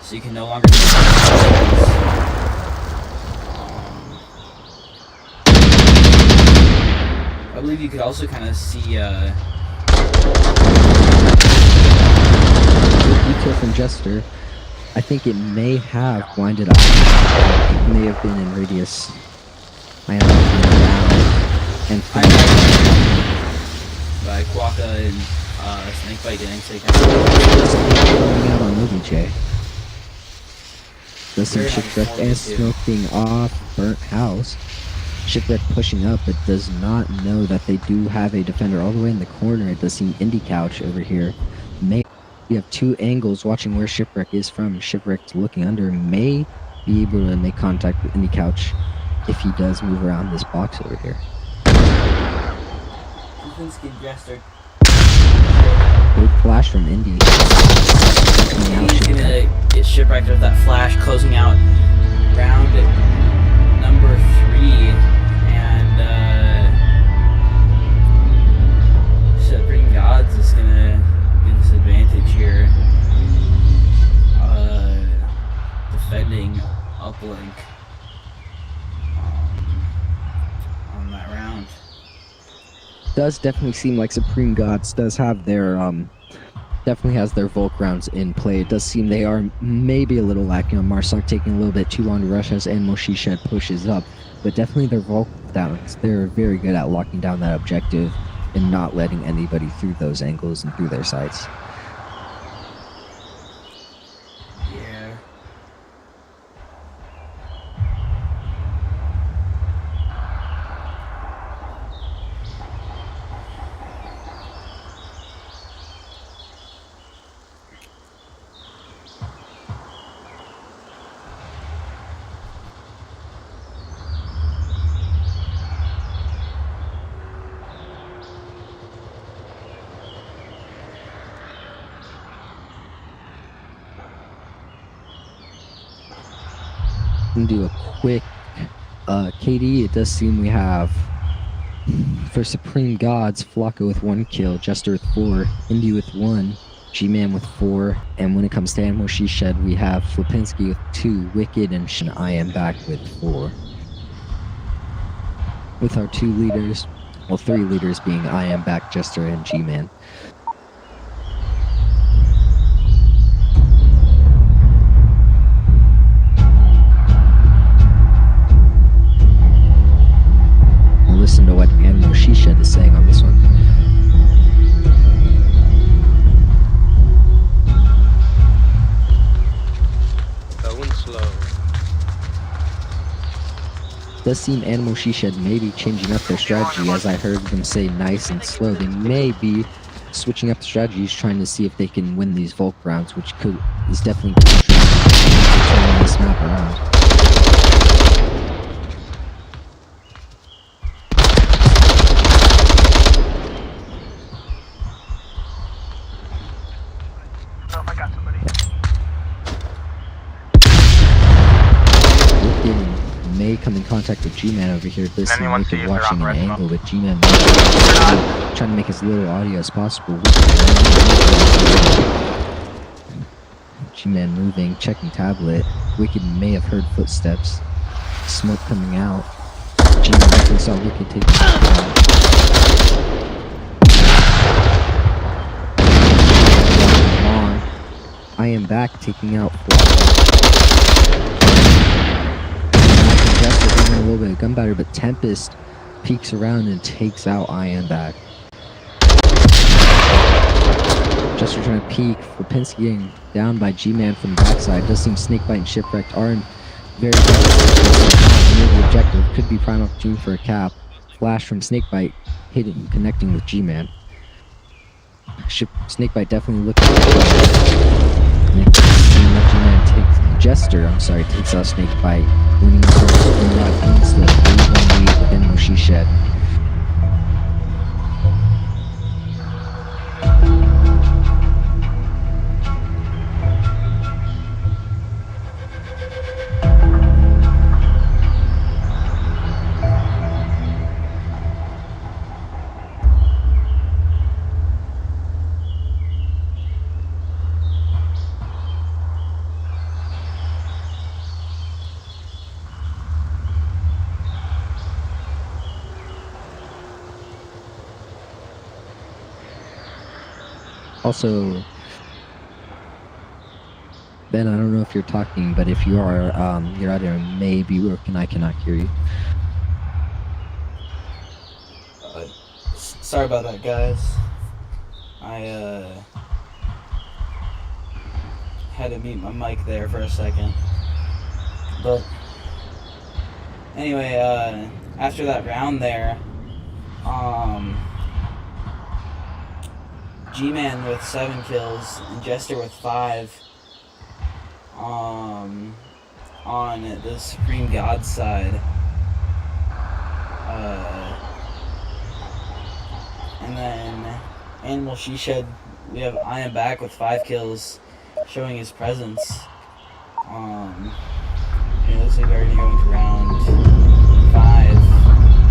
so you can no longer do I believe you could also kind of see Good detail from Jester. I think it may have blinded out. It may have been in radius. I am and by Quokka and Snakebite getting taken going out on OBJ. Does some Very Shipwreck high and too. Smoke being off, burnt house. Shipwreck pushing up, but does not know that they do have a defender all the way in the corner. It does seem Indie Couch over here. We have 2 angles watching where Shipwreck is from. Shipwreck's looking under, may be able to make contact with Indie Couch if he does move around this box over here. Jester. Big flash from Indy. He's gonna get shipwrecked with that flash, closing out round number 3, and Supreme Gods is gonna get this advantage here, defending uplink on that round. Does definitely seem like Supreme Gods does have their definitely has their Volk rounds in play. It does seem they are maybe a little lacking on Marsoc, taking a little bit too long to rush as Animal She Shed pushes up, but definitely their Volk downs. They're very good at locking down that objective and not letting anybody through those angles and through their sights. Yeah. Do a quick KD. It does seem we have for Supreme Gods Flocka with 1 kill, Jester with 4, Indy with 1, G-Man with 4, and when it comes to Animal She Shed, we have Flipinski with 2, Wicked, and I Am Back with 4. With our 2 leaders, well, 3 leaders being I Am Back, Jester, and G-Man. Listen to what Animal She Shed is saying on this one. Going slow. Does seem Animal She Shed may be changing up their strategy, as I heard them say nice and slow. They may be switching up the strategies, trying to see if they can win these Volk rounds, which is definitely turning this map around. May come in contact with G-Man over here. This seem Wicked watching an angle, but G-Man trying to make as little audio as possible. G-Man moving, checking tablet. Wicked may have heard footsteps. Smoke coming out. G-Man definitely saw Wicked take on. I Am Back taking out Jester bringing a little bit of gun batter, but Tempest peeks around and takes out Ian back. Jester trying to peek. Lipinski getting down by G-Man from the backside. Does seem Snakebite and Shipwrecked are in very good position near the objective. Could be prime opportunity for a cap. Flash from Snakebite hitting, connecting with G-Man. Snakebite definitely looking at G-Man takes Jester, takes out Snakebite, winning the first against the 3-1 lead within Moshi Shed. Also, Ben, I don't know if you're talking, but if you are, your audio may be working. I cannot hear you. Sorry about that, guys. I had to mute my mic there for a second. But anyway, after that round there, G-Man with 7 kills and Jester with 5 on the Supreme God side. And then Animal She Shed, we have Ian back with 5 kills, showing his presence. It looks like they're already going to round 5.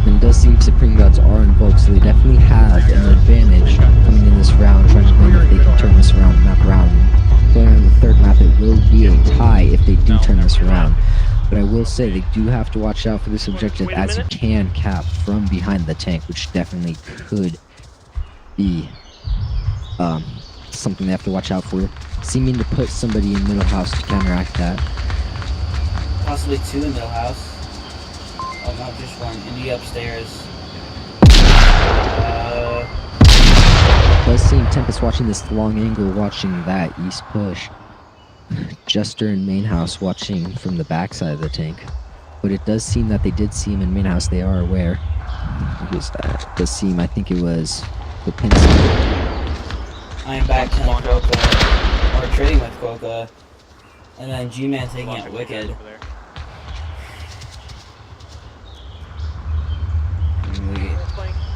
And it does seem Supreme Gods are invoked, so they definitely have an advantage coming in this round, trying to win if they can turn this around, map around. Going on the third map, it will be a tie if they do turn this around. But I will say they do have to watch out for this objective, as you can cap from behind the tank, which definitely could be something they have to watch out for. Seeming to put somebody in middle house to counteract that. Possibly 2 in middle house. Oh, not just 1. Indy upstairs. Does seem Tempest watching this long angle, watching that east push. Jester in main house watching from the backside of the tank. But it does seem that they did see him in main house. They are aware. Who was that? It does seem, I think it was Lipinski. I am back to Quokka, or trading with Quokka, and then G-Man taking out Wicked.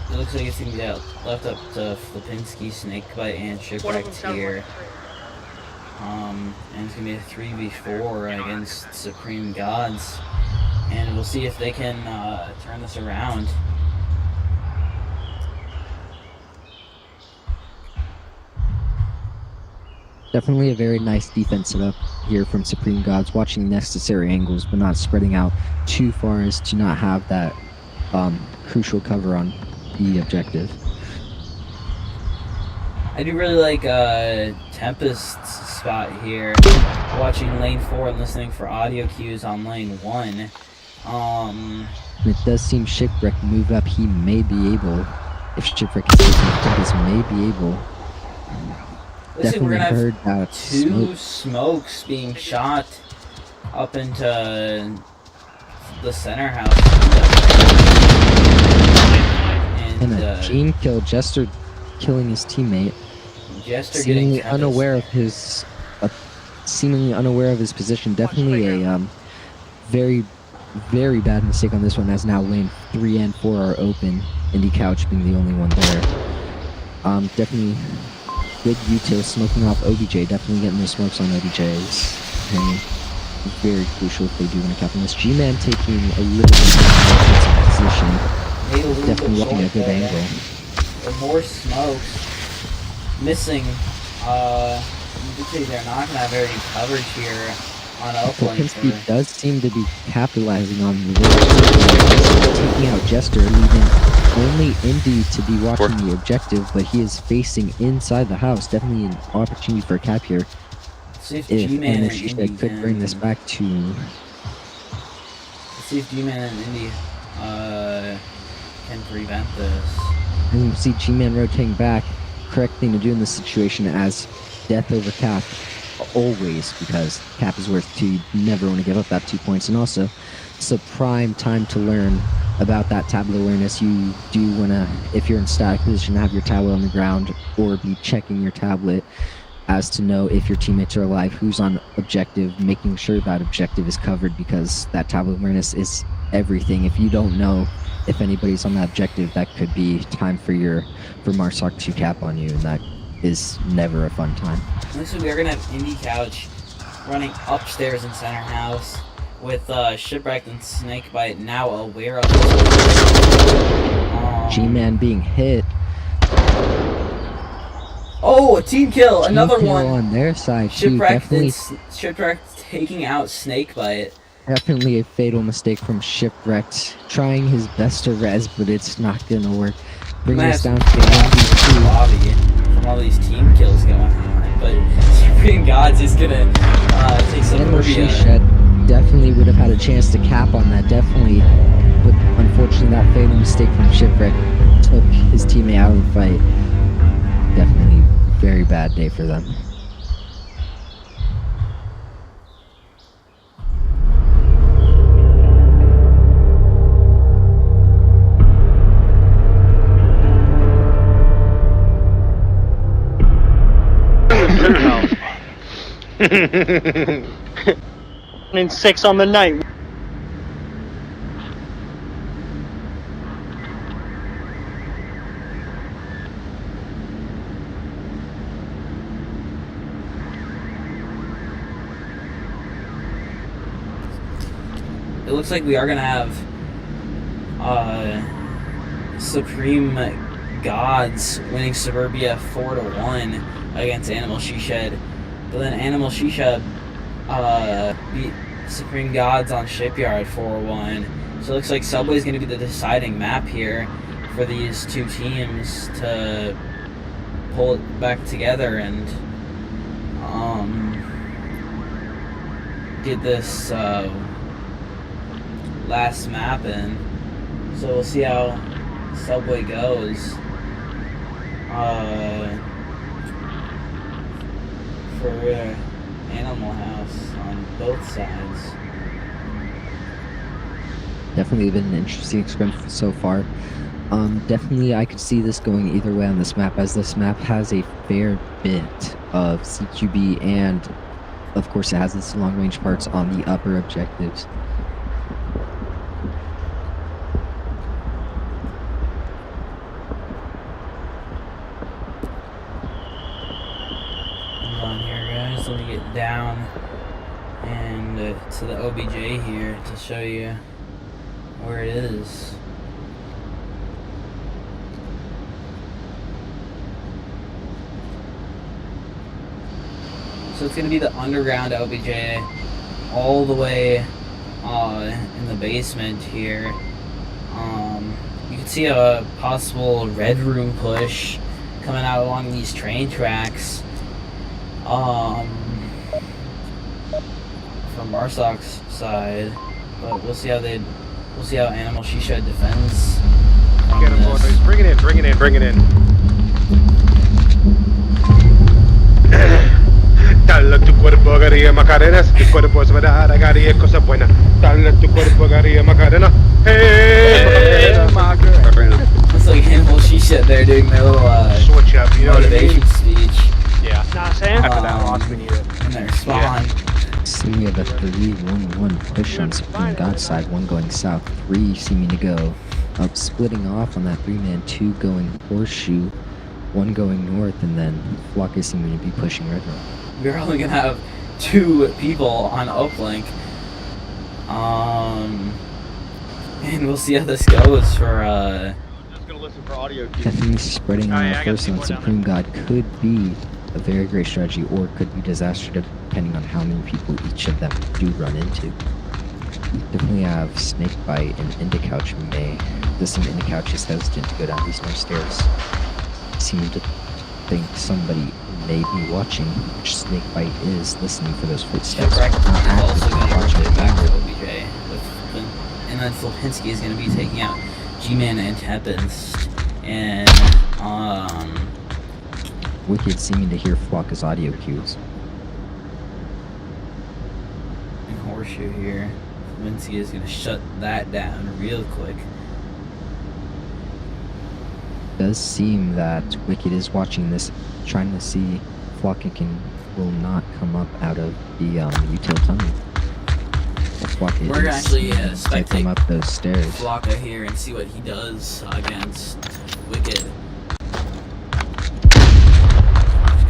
It looks like it's going to be left up to Lipinski, Snakebite, and Shipwrecked here. And it's going to be a 3v4 against Supreme Gods. And we'll see if they can turn this around. Definitely a very nice defense setup here from Supreme Gods, watching necessary angles, but not spreading out too far as to not have that crucial cover on the objective. I do really like Tempest's spot here, watching lane 4 and listening for audio cues on lane 1. It does seem Shipwreck move up. He may be able, if Shipwreck is taking Tempest, may be able. Looks like we're gonna Definitely heard have that 2 smokes being shot up into the center house. And a team kill, Jester killing his teammate. Jester Seemingly getting unaware of his, position. Definitely a very, very bad mistake on this one, as now lane 3 and 4 are open. Indy Couch being the only one there. Definitely good util smoking off OBJ. Definitely getting those smokes on OBJ is very crucial if they do want to cap on this. G-Man taking a little bit of position. Definitely looking at a good angle. And more smokes. Missing. They're not going to have very good coverage here on Lipinski does seem to be capitalizing on the taking out Jester, leaving only Indy to be watching the objective, but he is facing inside the house. Definitely an opportunity for a cap here. See if G-Man and Indy could bring this back to. Let's see if G-Man and Indy can prevent this. And you see G-Man rotating back. Correct thing to do in this situation as death over Cap. Always, because Cap is worth 2. You never want to give up that 2 points. And also, it's a prime time to learn about that tablet awareness. You do want to, if you're in static position, have your tablet on the ground or be checking your tablet as to know if your teammates are alive, who's on objective, making sure that objective is covered, because that tablet awareness is everything. If you don't know if anybody's on that objective, that could be time for Marsoc to cap on you, and that is never a fun time. Next week we are going to have Indie Couch running upstairs in Center House with Shipwrecked and Snakebite now aware of this. G-Man being hit. Oh, a team kill! Another Team kill one! on their side, too. Shipwrecked taking out Snakebite. Definitely a fatal mistake from Shipwrecked. Trying his best to res, but it's not going to work. Bringing us down to the 1v2. Lobby from all these team kills going on. But Supreme Gods is going to take some Shisha definitely would have had a chance to cap on that. Definitely. But unfortunately, that fatal mistake from Shipwreck took his teammate out of the fight. Definitely very bad day for them. And 6 on the night. It looks like we are gonna have Supreme Gods winning Suburbia 4-1 against Animal She-Shed. But then Animal She-Shed beat Supreme Gods on Shipyard 4-1. So it looks like Subway's gonna be the deciding map here for these two teams to pull it back together and get this last map in. So we'll see how Subway goes for Animal House on both sides. Definitely been an interesting experience so far. Definitely I could see this going either way on this map, as this map has a fair bit of CQB and of course it has its long range parts on the upper objectives. Hold on here, guys. Let me get down and to the OBJ here to show you where it is. So it's going to be the underground OBJ all the way in the basement here. You can see a possible red room push coming out along these train tracks from Marsoc's side, but we'll see how Animal She-Shed defends. Get him, boys. Bring it in, bring it in, bring it in. Dale tu cuerpo, Garia Macarenas. Tu cuerpo es verdad, Garia, cosa buena. Dale tu cuerpo, Garia Macarena. Hey, Macarena. Looks like Animal She-Shed there doing their little Switch up, you know what I mean? motivation speech. Yeah. Nah, Sam. After that loss, we need it. In their spawn. So we have a 3-1-1 push on Supreme God's side, one going south, 3 seeming to go up, splitting off on that 3-man, 2 going horseshoe, 1 going north, and then Flock is seeming to be pushing red room. We're only gonna have 2 people on uplink. And we'll see how this goes for Just gonna listen for audio cues. Definitely spreading Oh, on yeah, the I got first people on down Supreme God could be a very great strategy, or could be disaster depending on how many people each of them do run into. Definitely have Snakebite and Indicouch may. This time Indicouch is hesitant to go down these north stairs. Seem to think somebody may be watching, which Snakebite is listening for those footsteps. Shipwreck Not is also actively going to watching rotate back the to OBJ. And then Filipinski is going to be taking out G-Man and Tempest, and Wicked seeming to hear Flocka's audio cues. and Horseshoe here. Wincy is gonna shut that down real quick. Does seem that Wicked is watching this, trying to see if Flocka will not come up out of the util tunnel. Flocka We're is actually to come spectate up those stairs. Flocka here and see what he does against Wicked.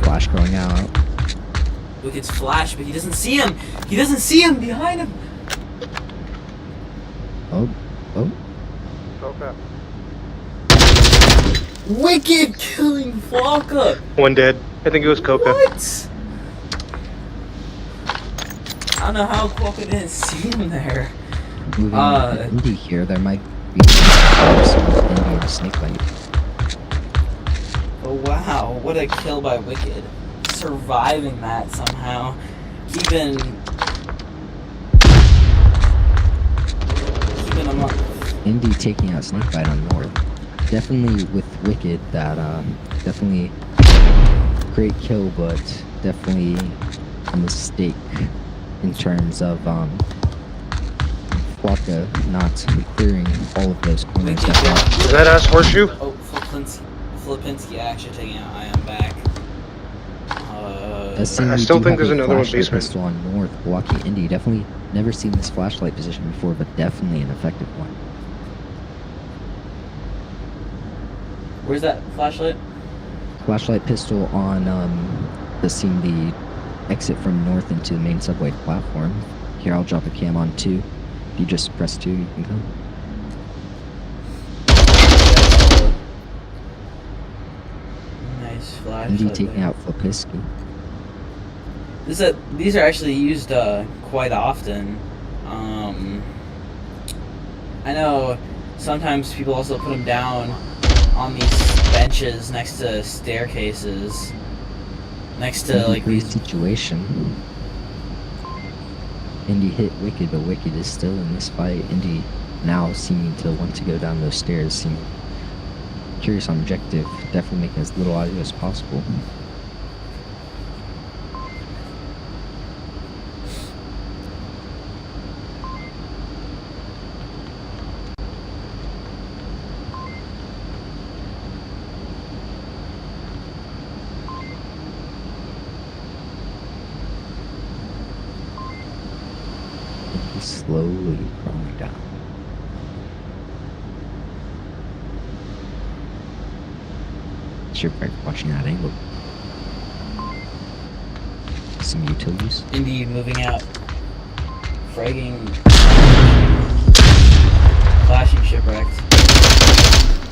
Flash going out. Wicked's flash, but he doesn't see him. He doesn't see him behind him. Oh. Okay. Wicked killing Flocka. One dead. I think it was Coca. What? I don't know how Flocka didn't see him there. Moving Indy here, there might be some Indian snakebite. Oh wow, what a kill by Wicked. Surviving that somehow. Keeping him up. Indy taking out snakebite on North. Definitely with Wicked, that definitely great kill, but definitely a mistake in terms of Flocka not clearing all of those corners. Wicked Is that us, Horseshoe? Oh, Flipinski actually taking out I am back. I still think there's another one basement. Pistol on North, blocking Indy. Definitely never seen this flashlight position before, but definitely an effective one. Where's that flashlight? Flashlight pistol on the scene, the exit from North into the main subway platform. Here, I'll drop a cam on 2. If you just press 2, you can come. Nice flashlight. Indy taking there. out Flipiski. These are actually used quite often. I know sometimes people also put them down on these benches next to staircases, next to like Great these. situation. Indy hit Wicked, but Wicked is still in this fight. Indy now seeming to want to go down those stairs, seeming curious on objective, definitely making as little audio as possible. Slowly crawling down. Sure, watching that angle. Some utilities. Indy moving out, fragging, flashing shipwrecked.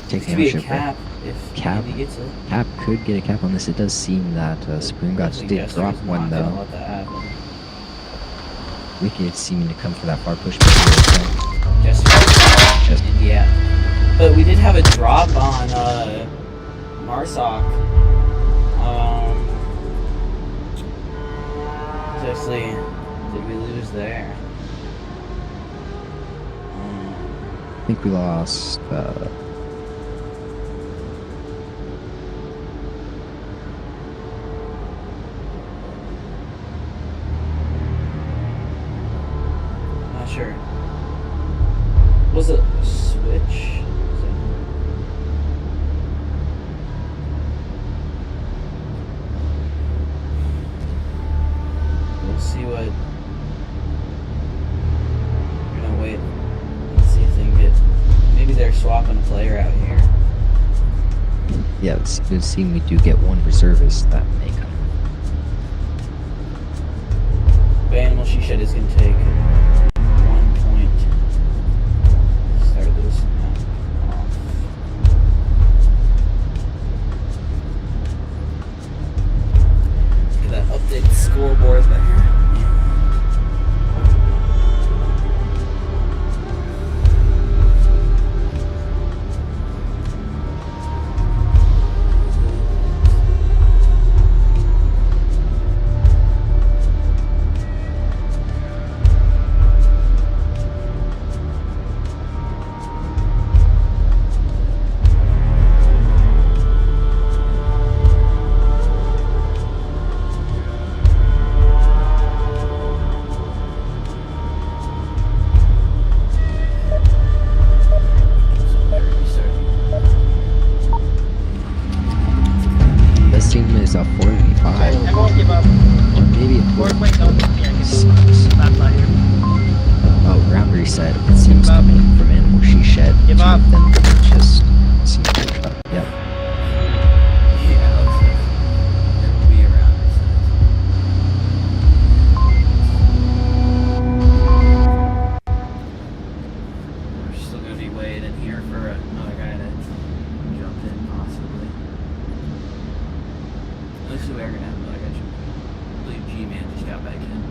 Taking Could be out a shipwreck. cap if Cap. Indy gets it. Cap could get a cap on this. It does seem that Supreme Gods I did guess drop he's one not gonna though. let that happen. Wicked seeming to come for that far push. Just India. But we did have a drop on Marsoc. Seriously, did we lose there? I think we lost. Not sure. Was it a switch? We'll see what. We're gonna wait and see if they can get. Maybe they're swapping a player out here. Yeah, it's good seeing we do get one reservist that may come. But Animal She Shed is gonna take 1 point. Start this map off. Look at that updated scoreboard there. said, it seems coming from Animal She Shed. Give Two up. of them just seem to be up. Yep. Yeah, it looks like they will be around. We're still gonna be waiting in here for another guy to jump in, possibly. Looks like we are gonna have another guy jump in. I believe G-Man just got back in. And,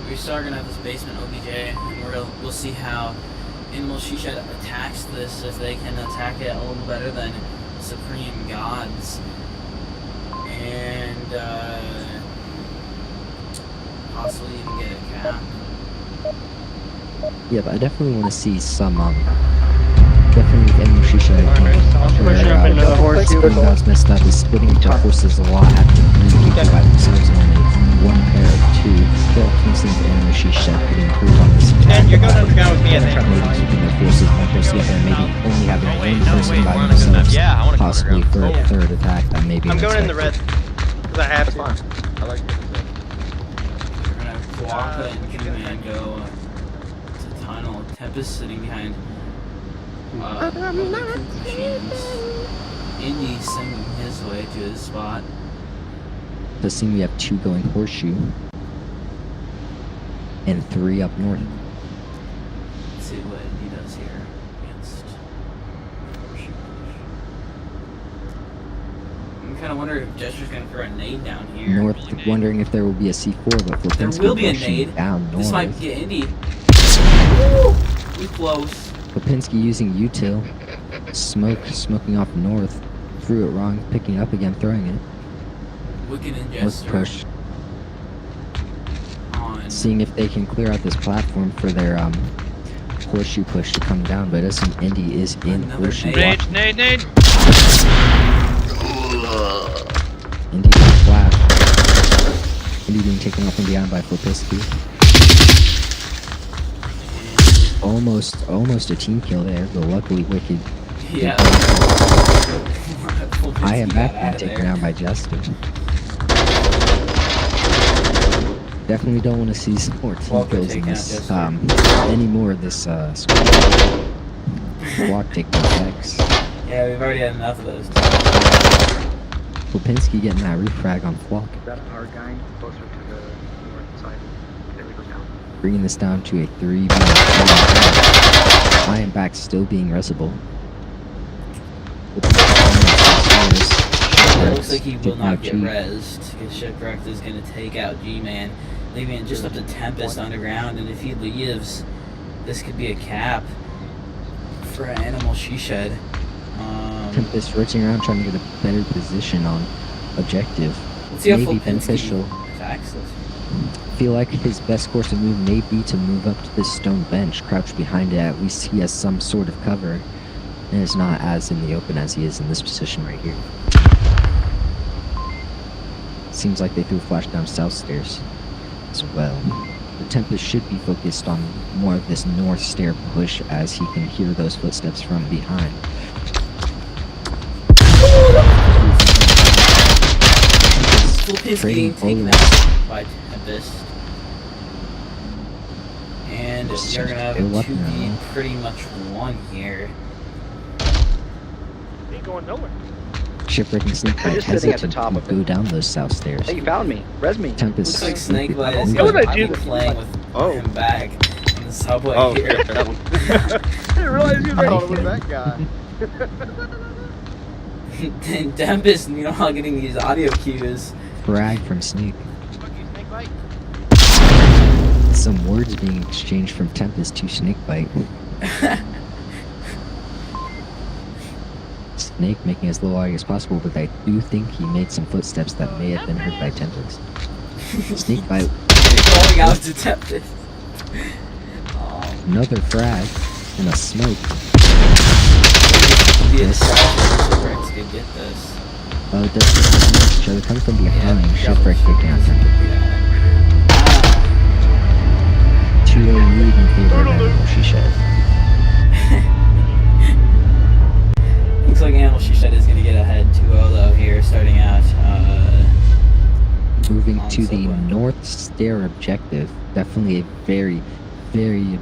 we are gonna have this basement OBJ, and we'll see how Animal She Shed attacks this, if they can attack it a little better than Supreme Gods, and possibly even get a cap. Yeah, but I definitely want to see some, definitely with Animal She Shed, I think, Push up into the horseshoe. Supreme Gods messed up is splitting into forces a lot, having 3 people by themselves and only 1 pair of 2. Kill Kingston's Animal She Shed could improve on this attack. And you're going underground with me, I think. Maybe keeping their forces more close together and maybe only having one person by themselves, Yeah, I want to go possibly for underground. a 3rd attack that maybe I'm going in the red. Because I have to. I like it. We're gonna have Quokka and G-Man go to the tunnel. Tempest sitting behind machines. Indy sending his way to his spot. Does seem we have 2 going horseshoe and 3 up north. Let's see what he does here against Horseshoe. I'm kind of wondering if Jester's going to throw a nade down here. North, wondering if there will be a C4, but for There Pinsky will be a pushing nade. down north. This might get Indy. Woo! We close. Popinski using util, smoking off north, threw it wrong, picking it up again, throwing it. Wicked and North Jester push, on. seeing if they can clear out this platform for their horseshoe push to come down, but it doesn't seem Indy is in Another horseshoe. nade. block. Nade. Indy being flashed. Indy being taken off and behind by Popinski. Almost a team kill there, but luckily Wicked. Yeah. I am back Got being out of taken there. down by Justin. Definitely don't want to see some more team Walker kills in taking out this, Jester. any more of this, squad. Take those X. Yeah, we've already had enough of those. Popinski getting that refrag on Flock. That our guy closer to the north side. There we go down. Bringing this down to a 3v. I am back still being resable. It looks like he will not get rezzed, because Shipwrecked is going to take out G-Man, leaving it just up to Tempest underground, and if he leaves, this could be a cap for Animal She Shed. Tempest rotating around trying to get a better position on objective. Let's see how Maybe Fulpinski beneficial. attacks this. Feel like his best course of move may be to move up to this stone bench, crouch behind it. At least he has some sort of cover, and is not as in the open as he is in this position right here. Seems like they threw a flash down south stairs as well. The Tempest should be focused on more of this north stair push as he can hear those footsteps from behind. Fulpinski Trading getting taken forward. out by Tempest. And Just you're going to have stay a left 2v now. pretty much 1 here. Ain't going nowhere. Shipwreck and Snakebite Just sitting at the hesitant top to of it. go down those south stairs. Hey, you found me. Res me. Tempest. Looks like Snakebite is How would I going do to be playing with Oh. him back on the subway Oh, here. okay, that one. I didn't realize you I thought it was think- that guy. And Tempest, you know, getting these audio cues. Brag from Snake. Fuck you, Snakebite. Some words being exchanged from Tempest to Snakebite. Snake making as little audio as possible, but I do think he made some footsteps that may have been heard by Tempest. Snake bite. Going out to Tempest. Another frag and a smoke. Be a Yes. Shipwreck to get this. Oh, it does see each other coming from behind. Shipwreck taking on Tempest. 2-0 lead in favor of Animal She Shed. Looks like Animal She Shed is going to get ahead 2-0 though here, starting out. Moving on to the Subway. North Stair objective. Definitely a very, very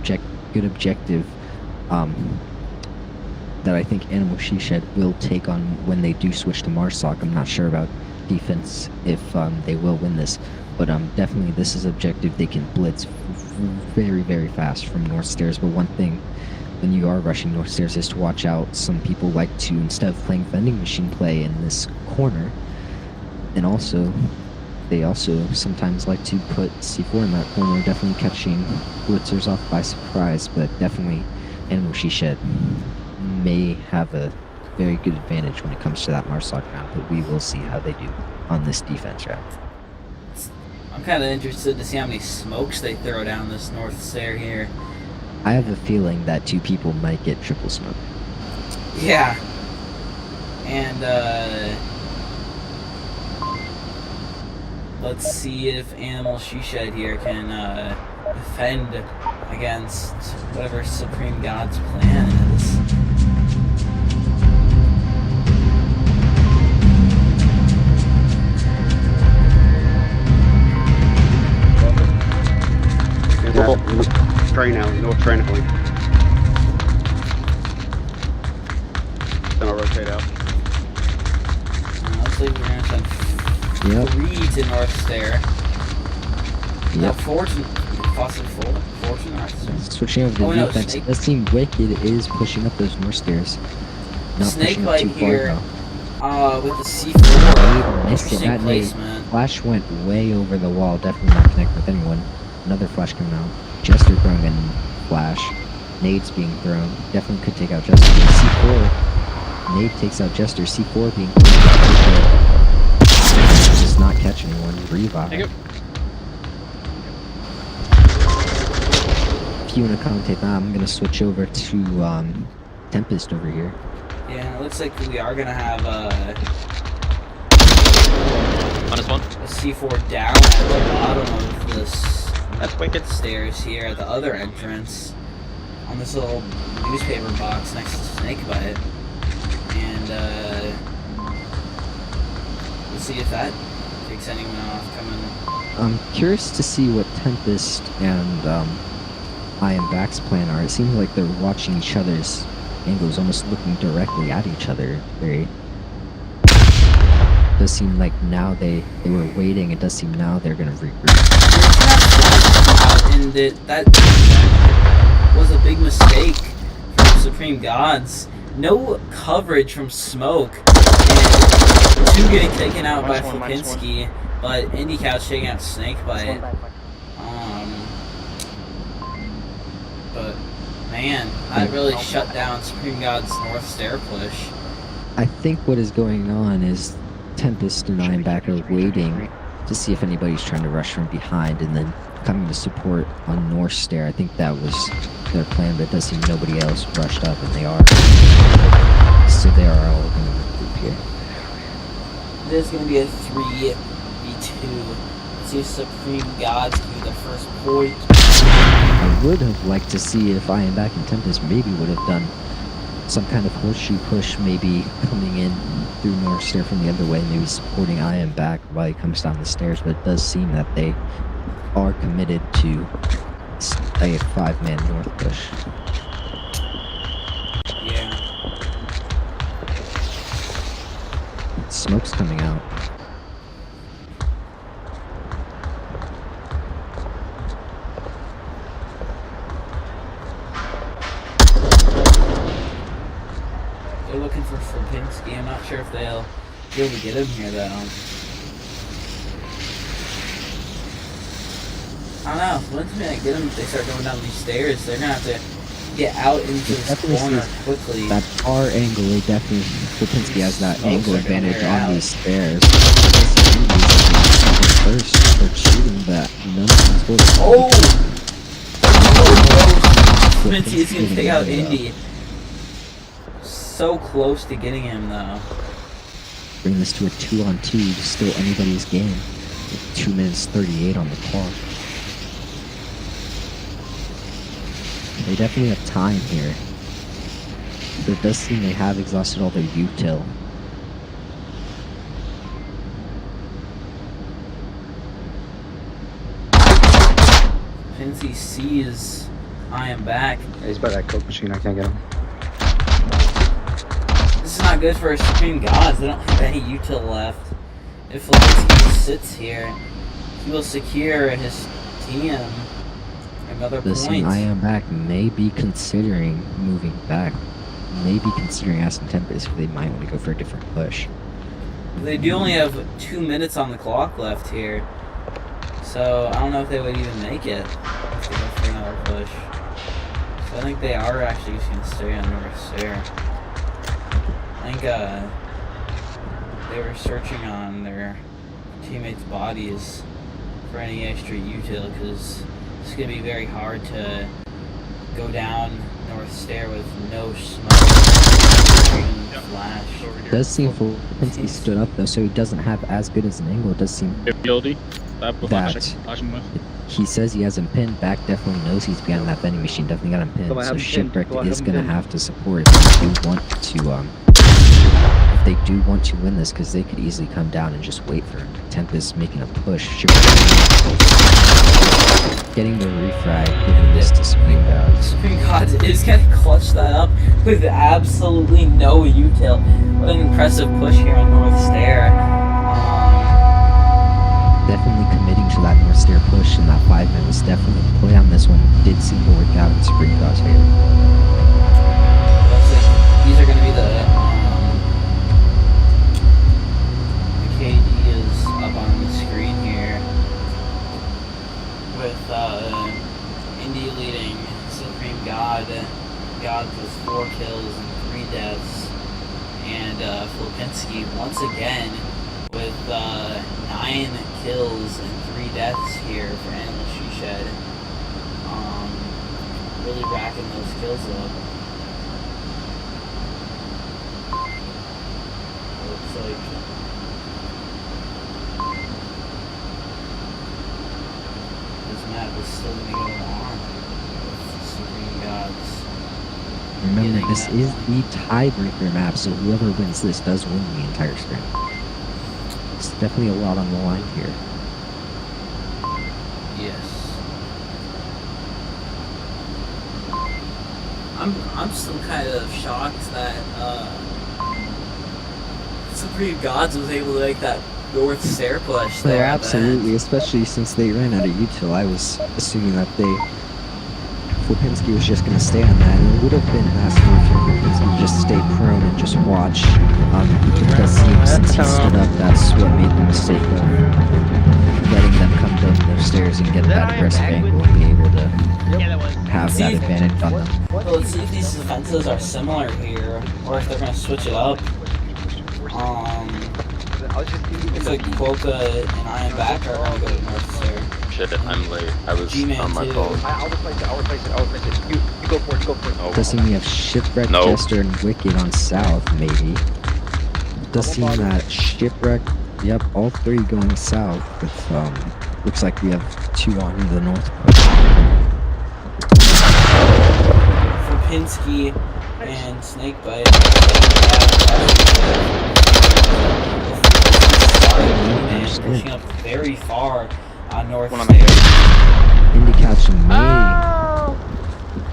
good objective that I think Animal She Shed will take on when they do switch to Marsoc. I'm not sure about defense if they will win this, but definitely this is objective they can blitz very, very fast from North Stairs. But one thing when you are rushing North Stairs is to watch out. Some people like to, instead of playing vending machine play in this corner, and also they also sometimes like to put C4 in that corner, definitely catching blitzers off by surprise. But definitely Animal She Shed may have a very good advantage when it comes to that Marsoc round, but we will see how they do on this defense round. I'm kind of interested to see how many smokes they throw down this north stair here. I have a feeling that 2 people might get triple smoke. Yeah. And, let's see if Animal She Shed here can, defend against whatever Supreme God's plan is. Train alley, north train alley. Then I'll rotate out. Looks like we're gonna send Yep. 3 to North Stair. Now Yep. Fortune, Fossil Fortune North Stair. Switching over to Oh, no, defense, Snake. it does seem Wicked is pushing up those North Stairs. Not Snake pushing up Bite too far here. though. With the C4. Nade missed it. Interesting That nade placement. flash went way over the wall. Definitely not connecting with anyone. Another flash coming out. Jester throwing in flash. Nades being thrown. Definitely could take out Jester. C4. Nade takes out Jester. C4 being thrown. Does not catch anyone. Revive. Take it. If you want to commentate that, I'm gonna switch over to Tempest over here. Yeah, it looks like we are gonna have -1. a C4 down at the bottom of this That's wicked. stairs here at the other entrance on this little newspaper box next to Snakebite. And we'll see if that kicks anyone off coming. I'm curious to see what Tempest and I Am Back's plan are. It seems like they're watching each other's angles, almost looking directly at each other. Very does seem like now they were waiting. It does seem now they're gonna regroup. And that was a big mistake from Supreme Gods. No coverage from Smoke, and 2 getting taken out by -1, -1. Flipinski, but Indie Couch taking out Snakebite. But man, that really shut down Supreme God's North Stair push. I think what is going on is Tempest and I Am Back are waiting to see if anybody's trying to rush from behind and then coming to support on North Stair. I think that was their plan, but it does seem nobody else rushed up, and they are. So they are all going to regroup here. There's going to be a 3v2. Let's see if Supreme Gods can do the first point. I would have liked to see if I Am Back and Tempest maybe would have done some kind of horseshoe push, maybe coming in through North Stair from the other way, maybe supporting I Am Back while he comes down the stairs, but it does seem that they are committed to a 5-man north push. Yeah. Smoke's coming out. They're looking for Flipinski. I'm not sure if they'll be able to get him here, though. I don't know. Once we get him, if they start going down these stairs, they're going to have to get out into It this definitely corner seems quickly. that far angle, they definitely, Lipinski has that Smokes angle are gonna advantage wear on out. these stairs. First, start shooting, but none of these bullets. Oh! Lipinski is gonna take out Indy. So close to getting him though. Bring this to a 2-on-2, still anybody's game. With 2 minutes 38 on the clock. They definitely have time here. But it does seem they have exhausted all their util. Lipinski sees I am back. Yeah, he's by that coke machine. I can't get him. This is not good for Supreme Gods. They don't have any util left. If Lipinski sits here, he will secure his team another This point. I am back may be considering moving back. May be considering asking Tempest if they might want to go for a different push. They do only have 2 minutes on the clock left here. So I don't know if they would even make it if they go for another push. So I think they are actually just going to stay on North Stair. I think they were searching on their teammates' bodies for any extra util because it's going to be very hard to go down North Stair with no smoke and flash. It does seem Lipinski stood up though, so he doesn't have as good as an angle. It does seem Guilty. That. he says he has him pinned. Back definitely knows he's behind that vending machine. Definitely got him pinned. Go ahead, So have him pinned. Shipwreck Go ahead, is have him gonna pinned. have to support if they do want to. If they do want to win this, because they could easily come down and just wait for Tempest making a push. Getting the refrag, giving this to Supreme Gods. Supreme Gods is going to clutch that up with absolutely no util. What an impressive push here on North Stair. Definitely committing to that North Stair push in that 5 minutes. Definitely the play on this one did seem to work out in Supreme Gods' favor. Looks like these are going to be the KD is up on the screen here with Indy leading Supreme Gods with 4 kills and 3 deaths, and Lipinski once again with 9 kills and 3 deaths here for Animal She Shed. Really racking those kills up. Looks like this map is still going to go on with Supreme Gods. Remember, Getting this that is one. the tiebreaker map, so whoever wins this does win the entire scrim. It's definitely a lot on the line here. Yes. I'm still kind of shocked that Supreme Gods was able to make that North Stair push there. Oh, at the end. absolutely, especially since they ran out of util. I was assuming that Lipinski was just going to stay on that, and it would have been faster if Lipinski just stayed prone and just watch. It does seem, since he stood up, that's what made the mistake of letting them come down those stairs and get that aggressive angle and be able to Yeah, that was. have that advantage on them. Well, let's see if these defenses are similar here, or if they're going to switch it up. Looks like Quokka and I am back are going to go to North Stair. Shit, I'm late. I was G-Man on my too. phone. I'll replace it. You go for it, Oh, Does seem we have Shipwreck, No. Jester, and Wicked on south, maybe. Does seem that Shipwreck, yep, all 3 going south. With, looks like we have 2 on the north. For Pinsky and Snakebite. Pushing up very far on North One on Stair. Indy Couch may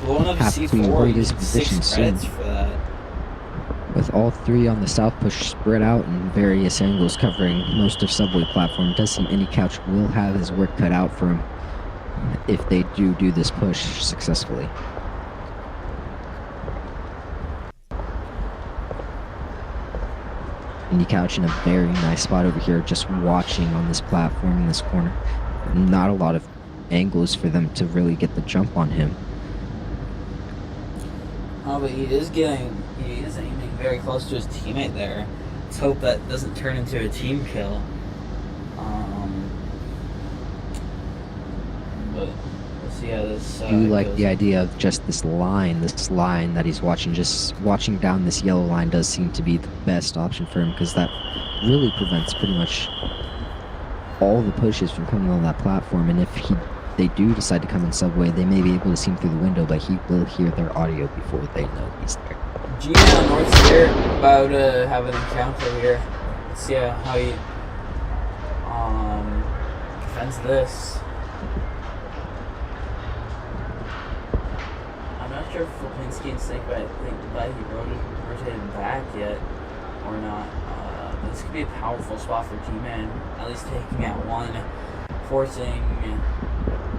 Blowing up have to C4, hold you his get 6 position soon. credits for that. With all 3 on the south push spread out in various angles covering most of subway platform, it does seem Indy Couch will have his work cut out for him if they do this push successfully. Indy Couch in a very nice spot over here, just watching on this platform in this corner. Not a lot of angles for them to really get the jump on him. Oh, but he is aiming very close to his teammate there. Let's hope that doesn't turn into a team kill. But we'll see how this. I do like goes. the idea of just this line that he's watching. Just watching down this yellow line does seem to be the best option for him, because that really prevents pretty much all the pushes from coming on that platform. And if they do decide to come in subway, they may be able to see him through the window, but he will hear their audio before they know he's there. G-Man North there about to have an encounter here. Let's see how he defends this. I'm not sure if Lipinski and Snake he rotated back yet or not. But this could be a powerful spot for G-Man, at least taking out one, forcing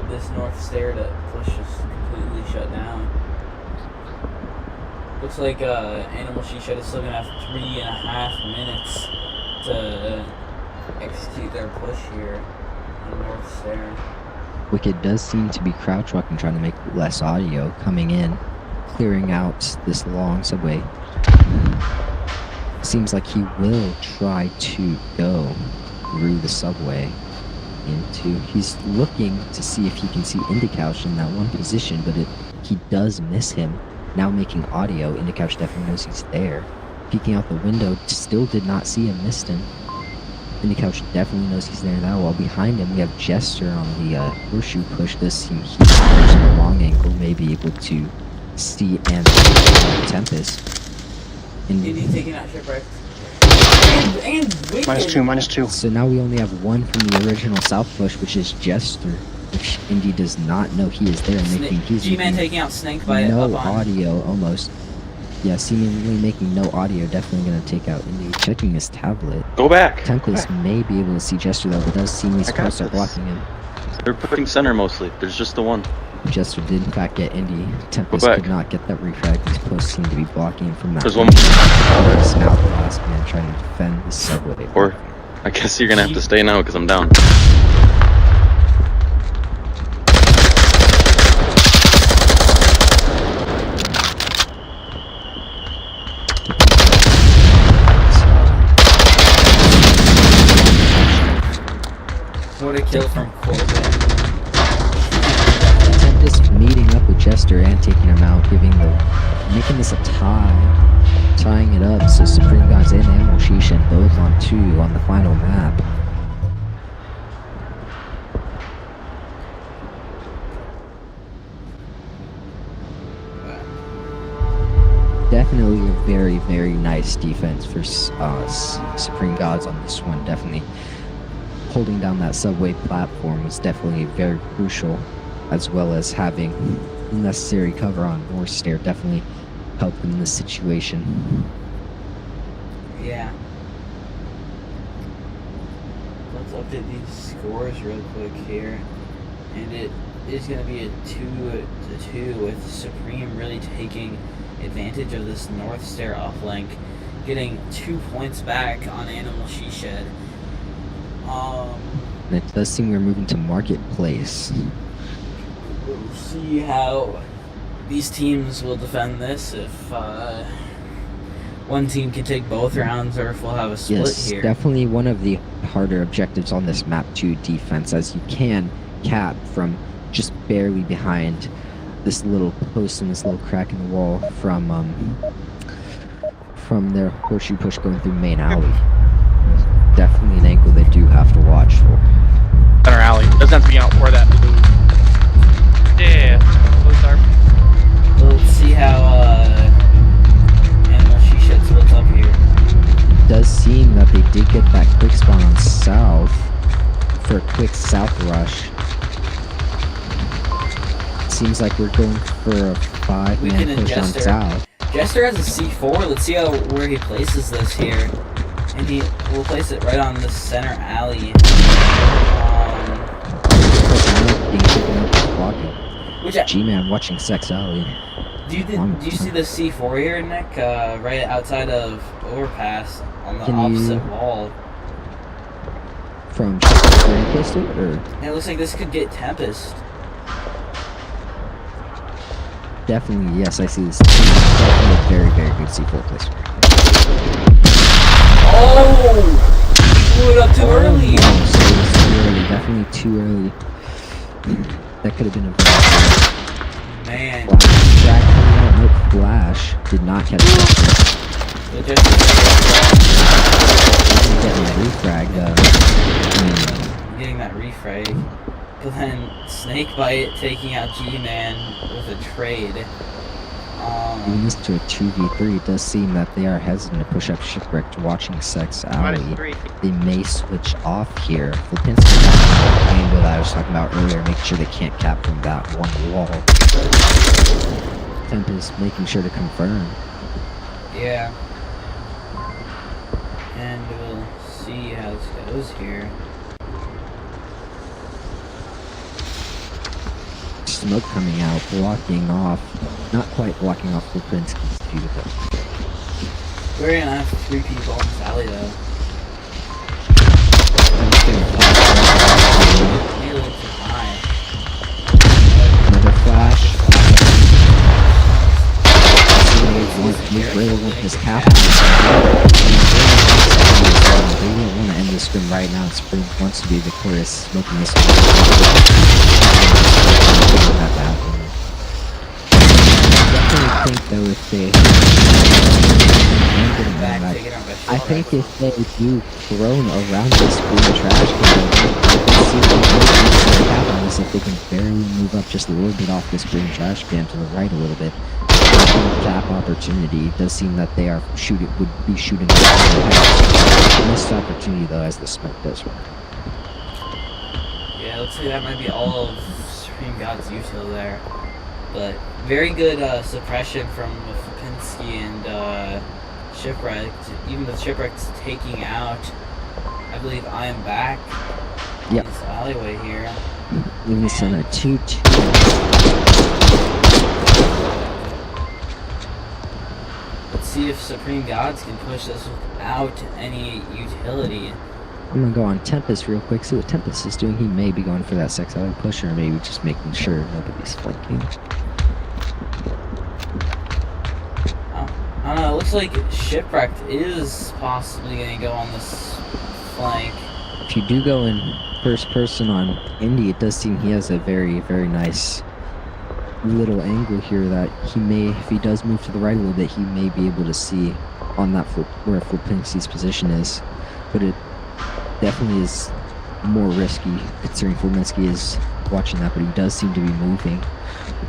this north stair to push just completely shut down. Looks like Animal She-Shed is still gonna have 3.5 minutes to execute their push here on north stair. Wicked does seem to be crouch walking, trying to make less audio coming in, clearing out this long subway. Seems like he will try to go through the subway he's looking to see if he can see Indicouch in that one position, but he does miss him. Now making audio, Indicouch definitely knows he's there. Peeking out the window, still did not see him, missed him. Indicouch definitely knows he's there now, while behind him we have Jester on the horseshoe push. This seems he's from a long angle, may be able to see and Tempest. Indy taking out Shipwreck. And Wicked. -2. So now we only have one from the original south push, which is Jester, which Indy does not know he is there, making G-Man taking out Snake by no up on. audio almost. Yeah, seemingly making no audio, definitely gonna take out Indy. Checking his tablet. Go back. Tempest may be able to see Jester though, but does seem these cars are blocking him. They're putting center mostly. There's just the one. Jester did in fact get Indy. Tempest could not get that refrag. These posts seem to be blocking him from that. There's one. It's now the last man trying to defend the subway. Or, I guess you're gonna have to stay now because I'm down. What a kill from Corbin. Tempest meeting up with Jester and taking him out, making this a tie, tying it up. So Supreme Gods and Animal She-Shed both on 2 on the final map. Definitely a very, very nice defense for Supreme Gods on this one. Definitely holding down that subway platform was definitely very crucial, as well as having necessary cover on North Stair definitely helped in this situation. Yeah. Let's update these scores real quick here. And it is going to be a 2-2 with Supreme really taking advantage of this North Stair uplink, getting 2 points back on Animal She-Shed. And it does seem we're moving to Marketplace. We'll see how these teams will defend this, if one team can take both rounds or if we'll have a split Yes, here. definitely one of the harder objectives on this map 2 defense, as you can cap from just barely behind this little post and this little crack in the wall from their horseshoe push going through main alley. Definitely an angle they do have to watch for. Center alley. Doesn't have to be out for that to move. Yeah. Blue sharp. Well, let's see how Animal She-Shed splits up here. It does seem that they did get that quick spawn on south for a quick south rush. Seems like we're going for a 5-man push on south. Jester has a C4. Let's see where he places this here. And he will place it right on the center alley. G-Man watching Sex Alley. Do you see the C4 here, Nick? Right outside of Overpass on the opposite wall. From where he placed it, or? And it looks like this could get Tempest. definitely, yes, I see this. Definitely a very, very good C4 placement. Oh! He blew it up too early. No, so it was too early. Definitely too early. That could have been a very Man. Flash coming out. Nope, flash. Did not catch it. It just Getting a refrag getting that refrag. But then Snakebite taking out G-Man with a trade. Doing this to a 2v3, it does seem that they are hesitant to push up Shipwrecked watching Sex Alley. -3. They may switch off here. Flipinski got the angle that I was talking about earlier, making sure they can't cap from that one wall. Tempest making sure to confirm. Yeah. And we'll see how this goes here. Smoke coming out, blocking off. Not quite blocking off Flipinski's view though. We're gonna have 3 people in this alley though. I'm just gonna flash Nearly too high. another flash. Really want this happen. They don't want to end this scrim right now. Scrim wants to be victorious, smoking this one. That to happen. I definitely think though if they I think if they do thrown around this green trash can, see what happen is if they can barely move up just a little bit off this green trash can to the right a little bit. Cap opportunity. It does seem that they are would be shooting missed opportunity though as the smoke does work. Yeah, looks like that might be all of Supreme God's util there. But very good suppression from Flipinski and Shipwrecked. Even with Shipwrecked taking out, I believe I am back. Yep. This alleyway here. Even the center 2-2. Let's see if Supreme Gods can push this without any utility. I'm gonna go on Tempest real quick, see what Tempest is doing. He may be going for that Sex Alley push, or maybe just making sure nobody's flanking. I don't know, it looks like Shipwrecked is possibly going to go on this flank. If you do go in first person on Indy, it does seem he has a very, very nice little angle here that he may, if he does move to the right a little bit, he may be able to see on that where Flipinski's position is. But it definitely is more risky considering Flipinski is watching that, but he does seem to be moving.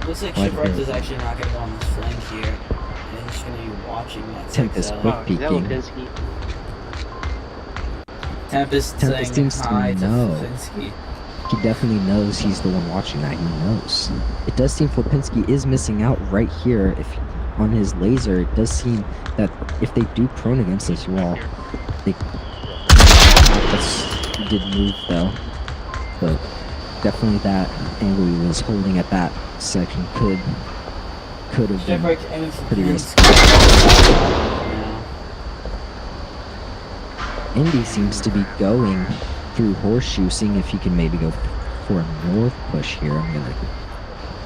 Looks like Shipwrecked is actually not going to go on this flank here. And he's going to be watching that Tempest Sex quick Alley. peeking. Tempest Tempest saying seems to hi to know. Flipinski. He definitely knows he's the one watching that. He knows. It does seem Flipinski is missing out right here. If on his laser, it does seem that if they do prone against this wall, they he did move though. But definitely that angle he was holding at that section could have been Shipwrecked and pretty risky. Yeah. Indy seems to be going through Horseshoe, seeing if he can maybe go for a north push here. I'm gonna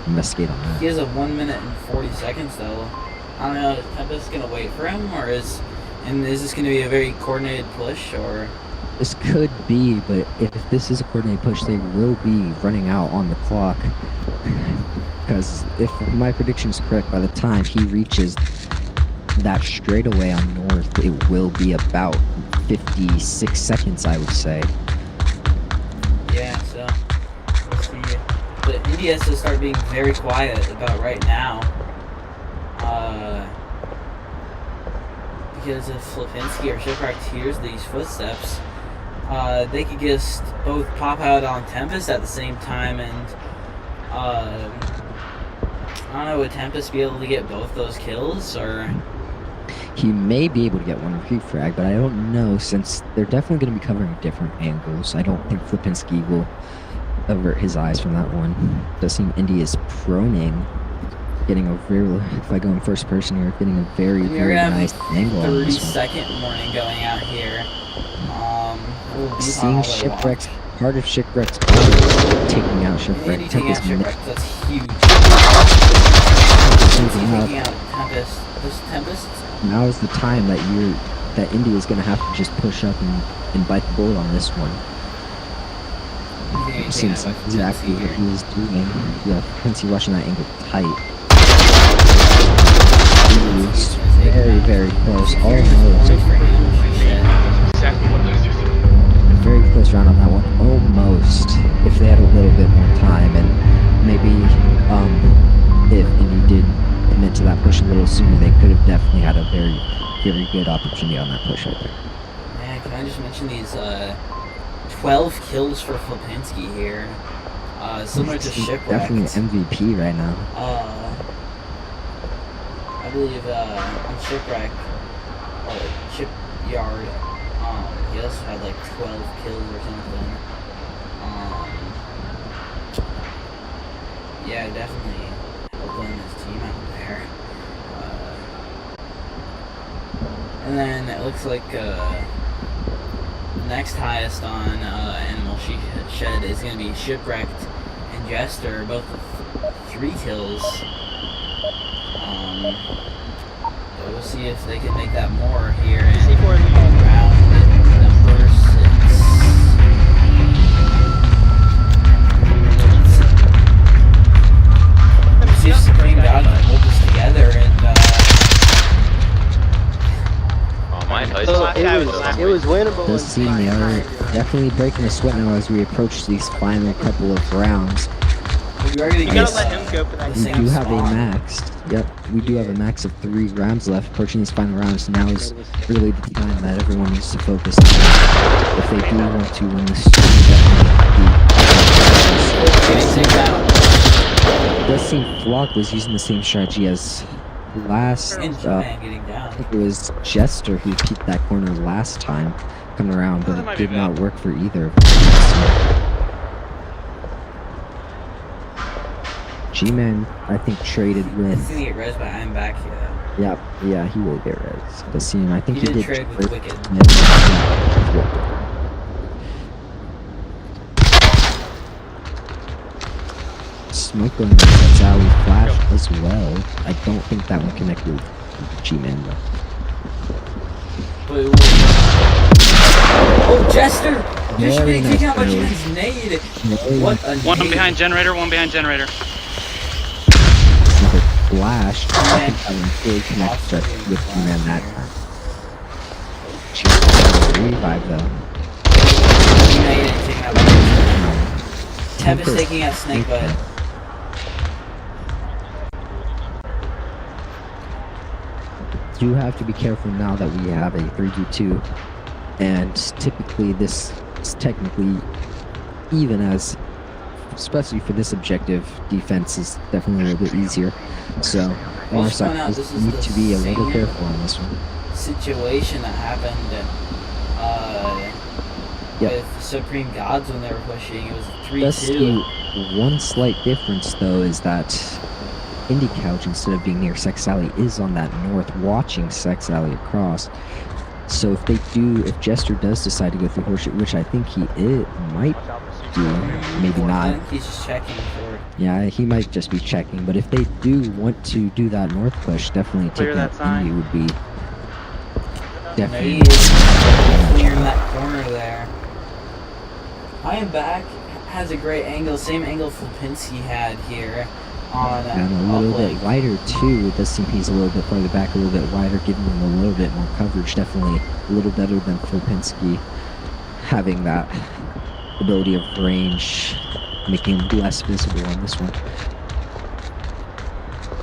investigate on that. He has a 1 minute and 40 seconds though. I don't know, is Tempest gonna wait for him, or is this gonna be a very coordinated push, or? This could be, but if this is a coordinated push, they will be running out on the clock. Because if my prediction is correct, by the time he reaches that straightaway on north, it will be about 56 seconds, I would say. Yeah, so we'll see. But Indy has to start being very quiet about right now. Because if Flipinski or Shipwrecked hears these footsteps, they could just both pop out on Tempest at the same time, and I don't know, would Tempest be able to get both those kills, or? He may be able to get one refrag, but I don't know, since they're definitely going to be covering different angles. I don't think Flipinski will avert his eyes from that one. Does seem Indy is proning, getting a very, if I go in first person here, getting a very, very nice angle on this one. 30-second warning going out here. Seeing Shipwrecked, part of Shipwreck's taking out Shipwrecked. Taking out Shipwrecked, that's huge. something out. taking out Tempest. This Tempest? Now is the time that Indy is going to have to just push up and bite the bullet on this one. Yeah, Seems like exactly what he was doing. Yeah, Quincy watching that angle tight. He was very, very close. Almost. Exactly what I was doing. Very close round on that one. Almost. If they had a little bit more time and maybe if Indy did commit to that push a little sooner, they could have definitely had a very, very good opportunity on that push right there. Man, can I just mention these 12 kills for Flipinski here? Similar to He's Shipwrecked. definitely an MVP right now. I believe on Shipwreck or Shipyard, he also had like 12 kills or something. Yeah, definitely helping his team out there. And then it looks like next highest on Animal Shed is going to be Shipwrecked and Jester, both with 3 kills. So we'll see if they can make that more here in C4 lead. round number 6. See if Supreme God can hold this together and Oh, my dice. It was winnable. Does seem they are definitely breaking a sweat now as we approach these final couple of rounds. we are going You to gotta get let him go for that. the We same do have a spot. max. Yep, we do have a max of 3 rounds left. Approaching these final rounds, now is really the time that everyone needs to focus on. If they do want to win this Getting taken out. it does seem Flock was using the same strategy as last. And Japan getting I down. think it was Jester who peeked that corner last time coming around, but it did not work for either of them. G-Man, I think, traded He's with. going to get res, but I'm back here though. Yep, yeah, he will get res. But see, I think He he did did trade with Wicked. Yeah, Smoke on that's Alley Flash as well. I don't think that one connected with G-Man though. But it was... Oh, Jester! Jester Very getting taken out by nice G-Man's nade! Very What a One nade. behind generator, one behind generator. Another Flash. I think that one did connect with G-Man that time. Revive though. G-Man getting taken out by Jester. Tempest taking out Snakebutt. Do have to be careful now that we have a 3v2, and typically this is technically even as, especially for this objective, defense is definitely a little bit easier. So on our Let's point out side, this we is need the to be a little same careful on this one. Situation that happened Yep. with Supreme Gods when they were pushing. It was Just 3-2. one slight difference though is that Indie Couch, instead of being near Sex Alley, is on that north watching Sex Alley across. So if Jester does decide to go through Horseshoe, which I think it might do, maybe I not. think he's just checking for... Yeah, he might just be checking, but if they do want to do that north push, definitely Clear taking that out sign. Indie would be There definitely. he is, clearing that corner there. I am back. Has a great angle, same angle Flipinski had here on And a little uplink. bit wider too. It does seem he's a little bit farther back, a little bit wider, giving him a little bit more coverage. Definitely a little better than Flipinski having that ability of range, making him less visible on this one.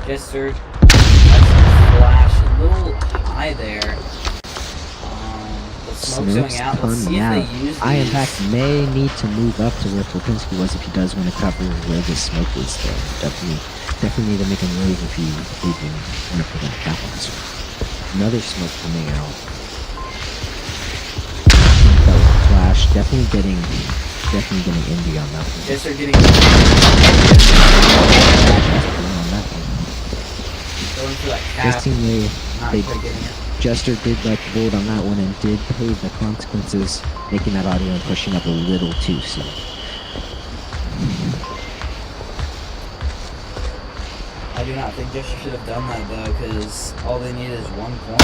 Jester, flash, a little high there. The smoke's going out. Let's see if they use I in these. fact may need to move up to where Flipinski was if he does want to cover where the smoke is there. Definitely need to make a move if he even want to prevent that one. So another smoke coming out. That was a flash. Definitely getting Indy on that one. Jester getting On that one. going for that cap. Just seem Not they quite getting it. Jester did like bold on that one and did pay the consequences, making that audio and pushing up a little too soon. I do not think Jester should have done that though, because all they need is 1 point.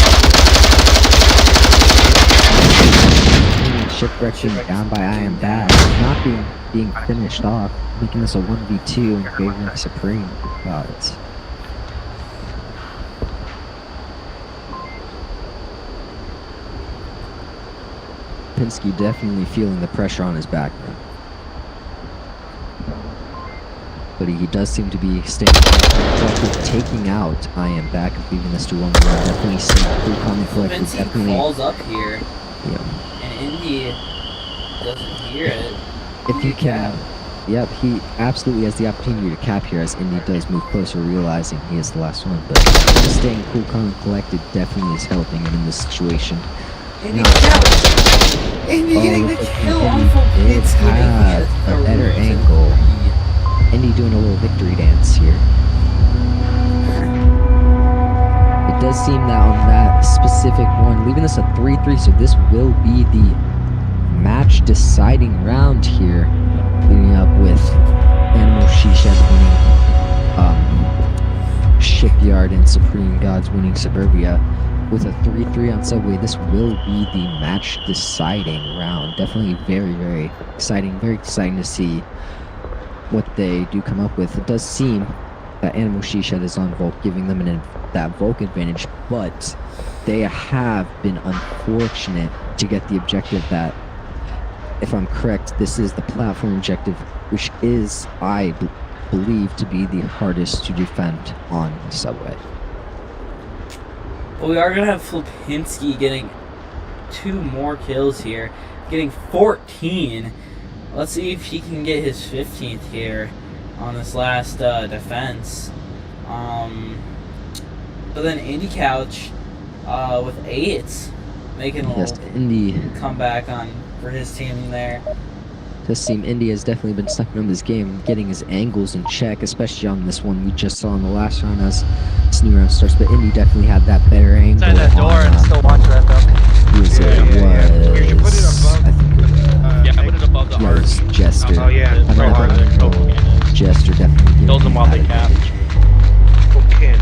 Shipwreck being down by I Am Back, not being finished off, making this a 1v2 in favor of Supreme. But Pinsky definitely feeling the pressure on his back now. But he does seem to be staying collected, taking out I Am Back and leaving this to 1-1. Definitely staying pretty calm and collected. Vincey Definitely falls up here, yeah. and Indy doesn't hear it. If you can, yep, he absolutely has the opportunity to cap here as Indy does move closer, realizing he is the last one. But staying cool, calm, and collected definitely is helping him in this situation. Indy, Now- Indy getting the if kill Indy on did Fulpinski, have making it a better 3-3. angle. Indy doing a little victory dance here. It does seem that on that specific one, leaving us a 3-3, so this will be the match deciding round here, leading up with Animal Shishan winning Shipyard and Supreme Gods winning Suburbia. With a 3-3 on Subway, this will be the match deciding round. Definitely very, very exciting to see what they do come up with. It does seem that Animal Shisha is on Volk, giving them that Volk advantage, but they have been unfortunate to get the objective that, if I'm correct, this is the platform objective, which is, I believe, to be the hardest to defend on Subway. But we are going to have Fulpinski getting 2 more kills here, getting 14. Let's see if he can get his 15th here on this last defense. But then Indy Couch with 8, making a Yes, little Indy comeback on for his team there. does seem Indy has definitely been stepping up this game, getting his angles in check, especially on this one we just saw in the last round as this new round starts. But Indy definitely had that better angle. Inside that door on, and still watch that though. who was it? Yeah, It yeah, yeah. You should put it was- above, I think it was, Yeah, put it above the it arch. was Jester. Oh, yeah. I don't Right know where if the I know. Coke can is. Jester definitely giving Kills them him while they that cap. advantage. Cocaine.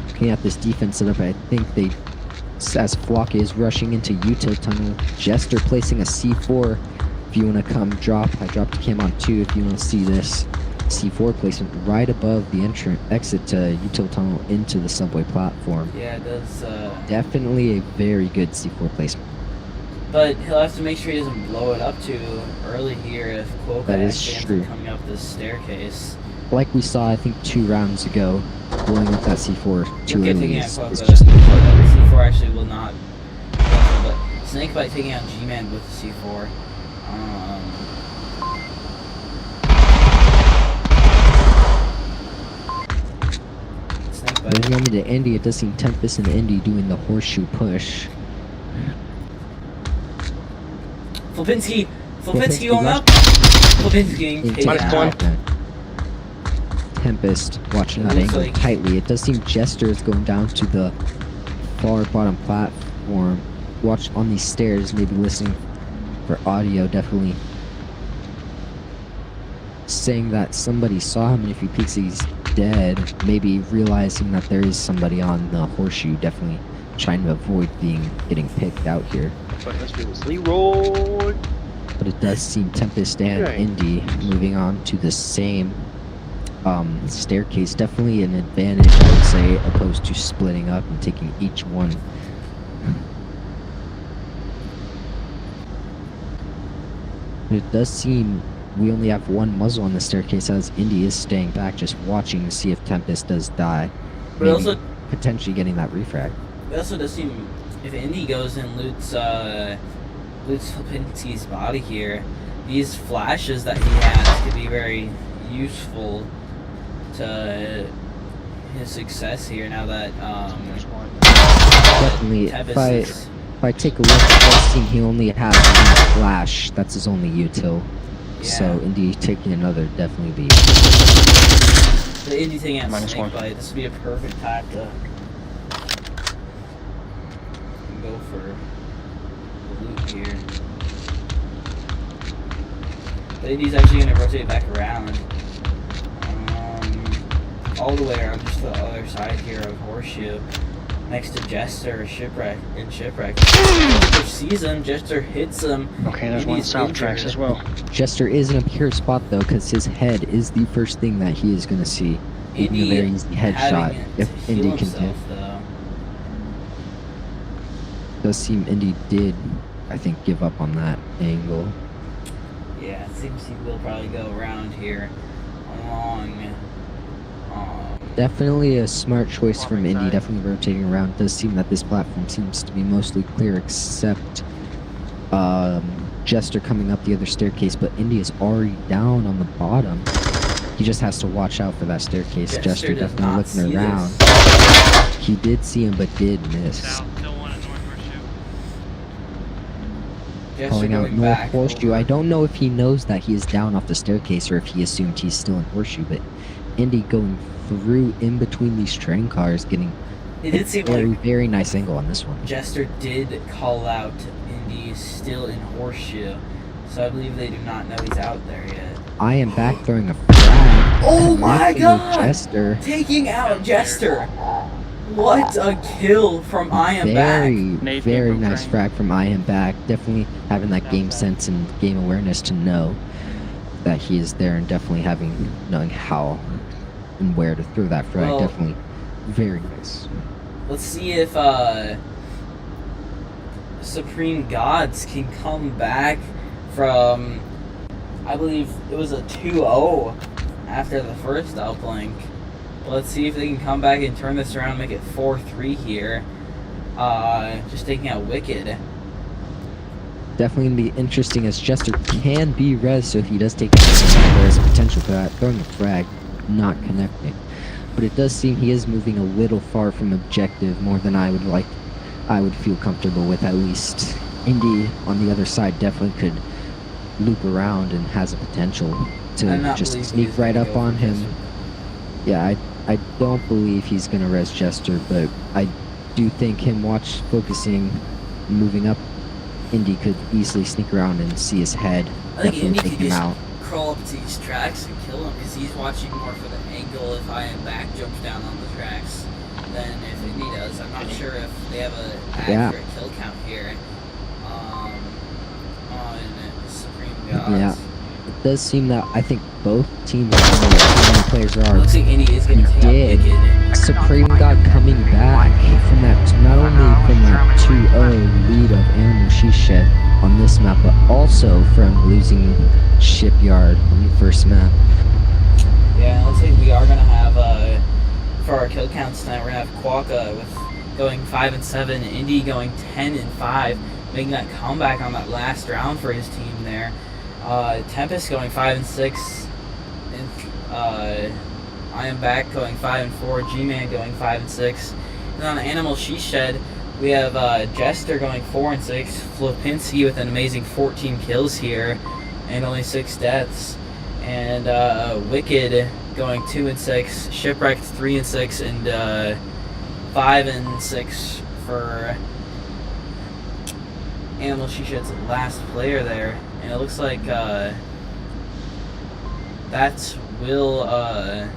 Looking at this defense setup, I think they, as Flock is rushing into util tunnel, Jester placing a C4. If you want to come drop, I dropped a cam on 2 if you want to see this C4 placement right above the exit to util tunnel into the subway platform. Yeah, it does. Definitely a very good C4 placement. But he'll have to make sure he doesn't blow it up too early here if Quokka That is actually ends true. up coming up this staircase. Like we saw, I think 2 rounds ago, blowing up that C4 too Okay, early taking out is Quokka. just C4 actually will not. But Snakebite taking out G-Man with the C4. Snakebite. moving on to Indy. It does seem Tempest and Indy doing the horseshoe push. Fulpinski Fulpinski going rush- up. Fulpinski getting Into taken the out. Tempest watching that Looks angle like- tightly. It does seem Jester is going down to the far bottom platform. Watch on these stairs, maybe listening for audio, definitely saying that somebody saw him, and if he peeks he's dead, maybe realizing that there is somebody on the horseshoe, definitely trying to avoid getting picked out here. But let's do this. Leroy. But it does seem Tempest and Okay. Indy moving on to the same staircase. Definitely an advantage, I would say, opposed to splitting up and taking each one. But it does seem we only have one muzzle on the staircase as Indy is staying back, just watching to see if Tempest does die. But Maybe also, potentially getting that refrag. it also does seem if Indy goes and loots Fulpinski's body here, these flashes that he has could be very useful to his success here. Now that Definitely, Tempest if I take a look, it does seem he only has one flash. That's his only util. So Yeah. Indy taking another definitely be. the Indy taking out -1. Snakebite, this would be a perfect time to go for the loop here. But Indy's actually going to rotate back around. All the way around just to the other side here of Horseshoe. Next to Jester, Shipwreck. Jester sees him, Jester hits him. Okay, there's one south tracks as well. Jester is in a pure spot though, because his head is the first thing that he is going to see. Even a very easy headshot if Indy can hit. Does seem Indy did, I think, give up on that angle. Yeah, it seems he will probably go around here along. Definitely a smart choice from Indy, definitely rotating around. It does seem that this platform seems to be mostly clear except Jester coming up the other staircase, but Indy is already down on the bottom. He just has to watch out for that staircase. Jester definitely looking around. He did see him, but did miss. Calling out North Horseshoe. I don't know if he knows that he is down off the staircase or if he assumed he's still in Horseshoe, but Indy going through in between these train cars, getting it did seem very, like very nice angle on this one. Jester did call out Indy still in Horseshoe, so I believe they do not know he's out there yet. I am back throwing a frag. Oh my god! Jester. Taking out Jester! What a kill from I Am Back! Very nice frag from I Am Back. Definitely having that game sense and game awareness to know that he is there, and definitely knowing how and where to throw that frag. Definitely very nice. Let's see if Supreme Gods can come back from, I believe it was a 2-0 after the first uplink. Let's see if they can come back and turn this around and make it 4-3 here. Just taking out Wicked. Definitely going to be interesting as Jester can be res, so if he does take that, there is a potential for that. Throwing a frag, not connecting. But it does seem he is moving a little far from objective, more than I would feel comfortable with. At least Indy on the other side definitely could loop around and has a potential to just sneak right up on him. Yeah, I don't believe he's going to res Jester, but I do think him focusing, moving up, Indy could easily sneak around and see his head. I think Indy could just crawl up to these tracks and kill him, because he's watching more for the angle if I Am Back jumps down on the tracks than if Indy does. I'm not sure if they have an accurate kill count here on Supreme Gods. Yeah. It does seem that I think both teams know how many players there are. Looks like Indy is going to take out Wicked. Supreme God coming back from that, not only from that 2-0 lead of Animal She Shed on this map, but also from losing Shipyard on the first map. Yeah, looks like we are going to have, for our kill counts tonight, we're going to have Quokka with going 5 and 7, Indy going 10 and 5, making that comeback on that last round for his team there. Tempest going 5 and 6, and I Am Back going 5 and 4, G-Man going 5 and 6. And on Animal She Shed, we have Jester going 4 and 6, Flopinski with an amazing 14 kills here, and only 6 deaths. And Wicked going 2 and 6, Shipwrecked 3 and 6, and 5 and 6 for Animal She Shed's last player there. And it looks like that will, I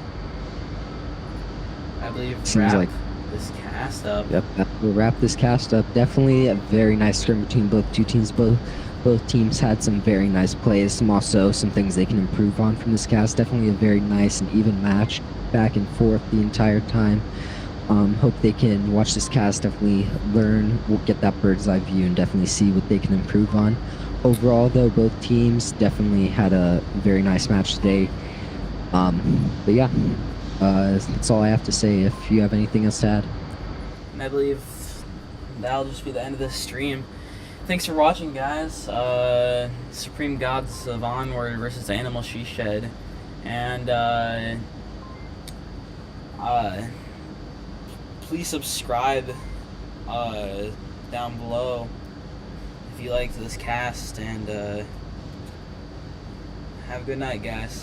believe, wrap this cast up. Yep, that will wrap this cast up. Definitely a very nice scrim between both two teams. Both teams had some very nice plays, also some things they can improve on from this cast. Definitely a very nice and even match, back and forth the entire time. Hope they can watch this cast, definitely learn, we'll get that bird's eye view and definitely see what they can improve on. Overall though, both teams definitely had a very nice match today. But yeah, that's all I have to say. If you have anything else to add. And I believe that'll just be the end of this stream. Thanks for watching, guys. Supreme Gods of Onward versus Animal She Shed. And please subscribe down below if you liked this cast, and have a good night, guys.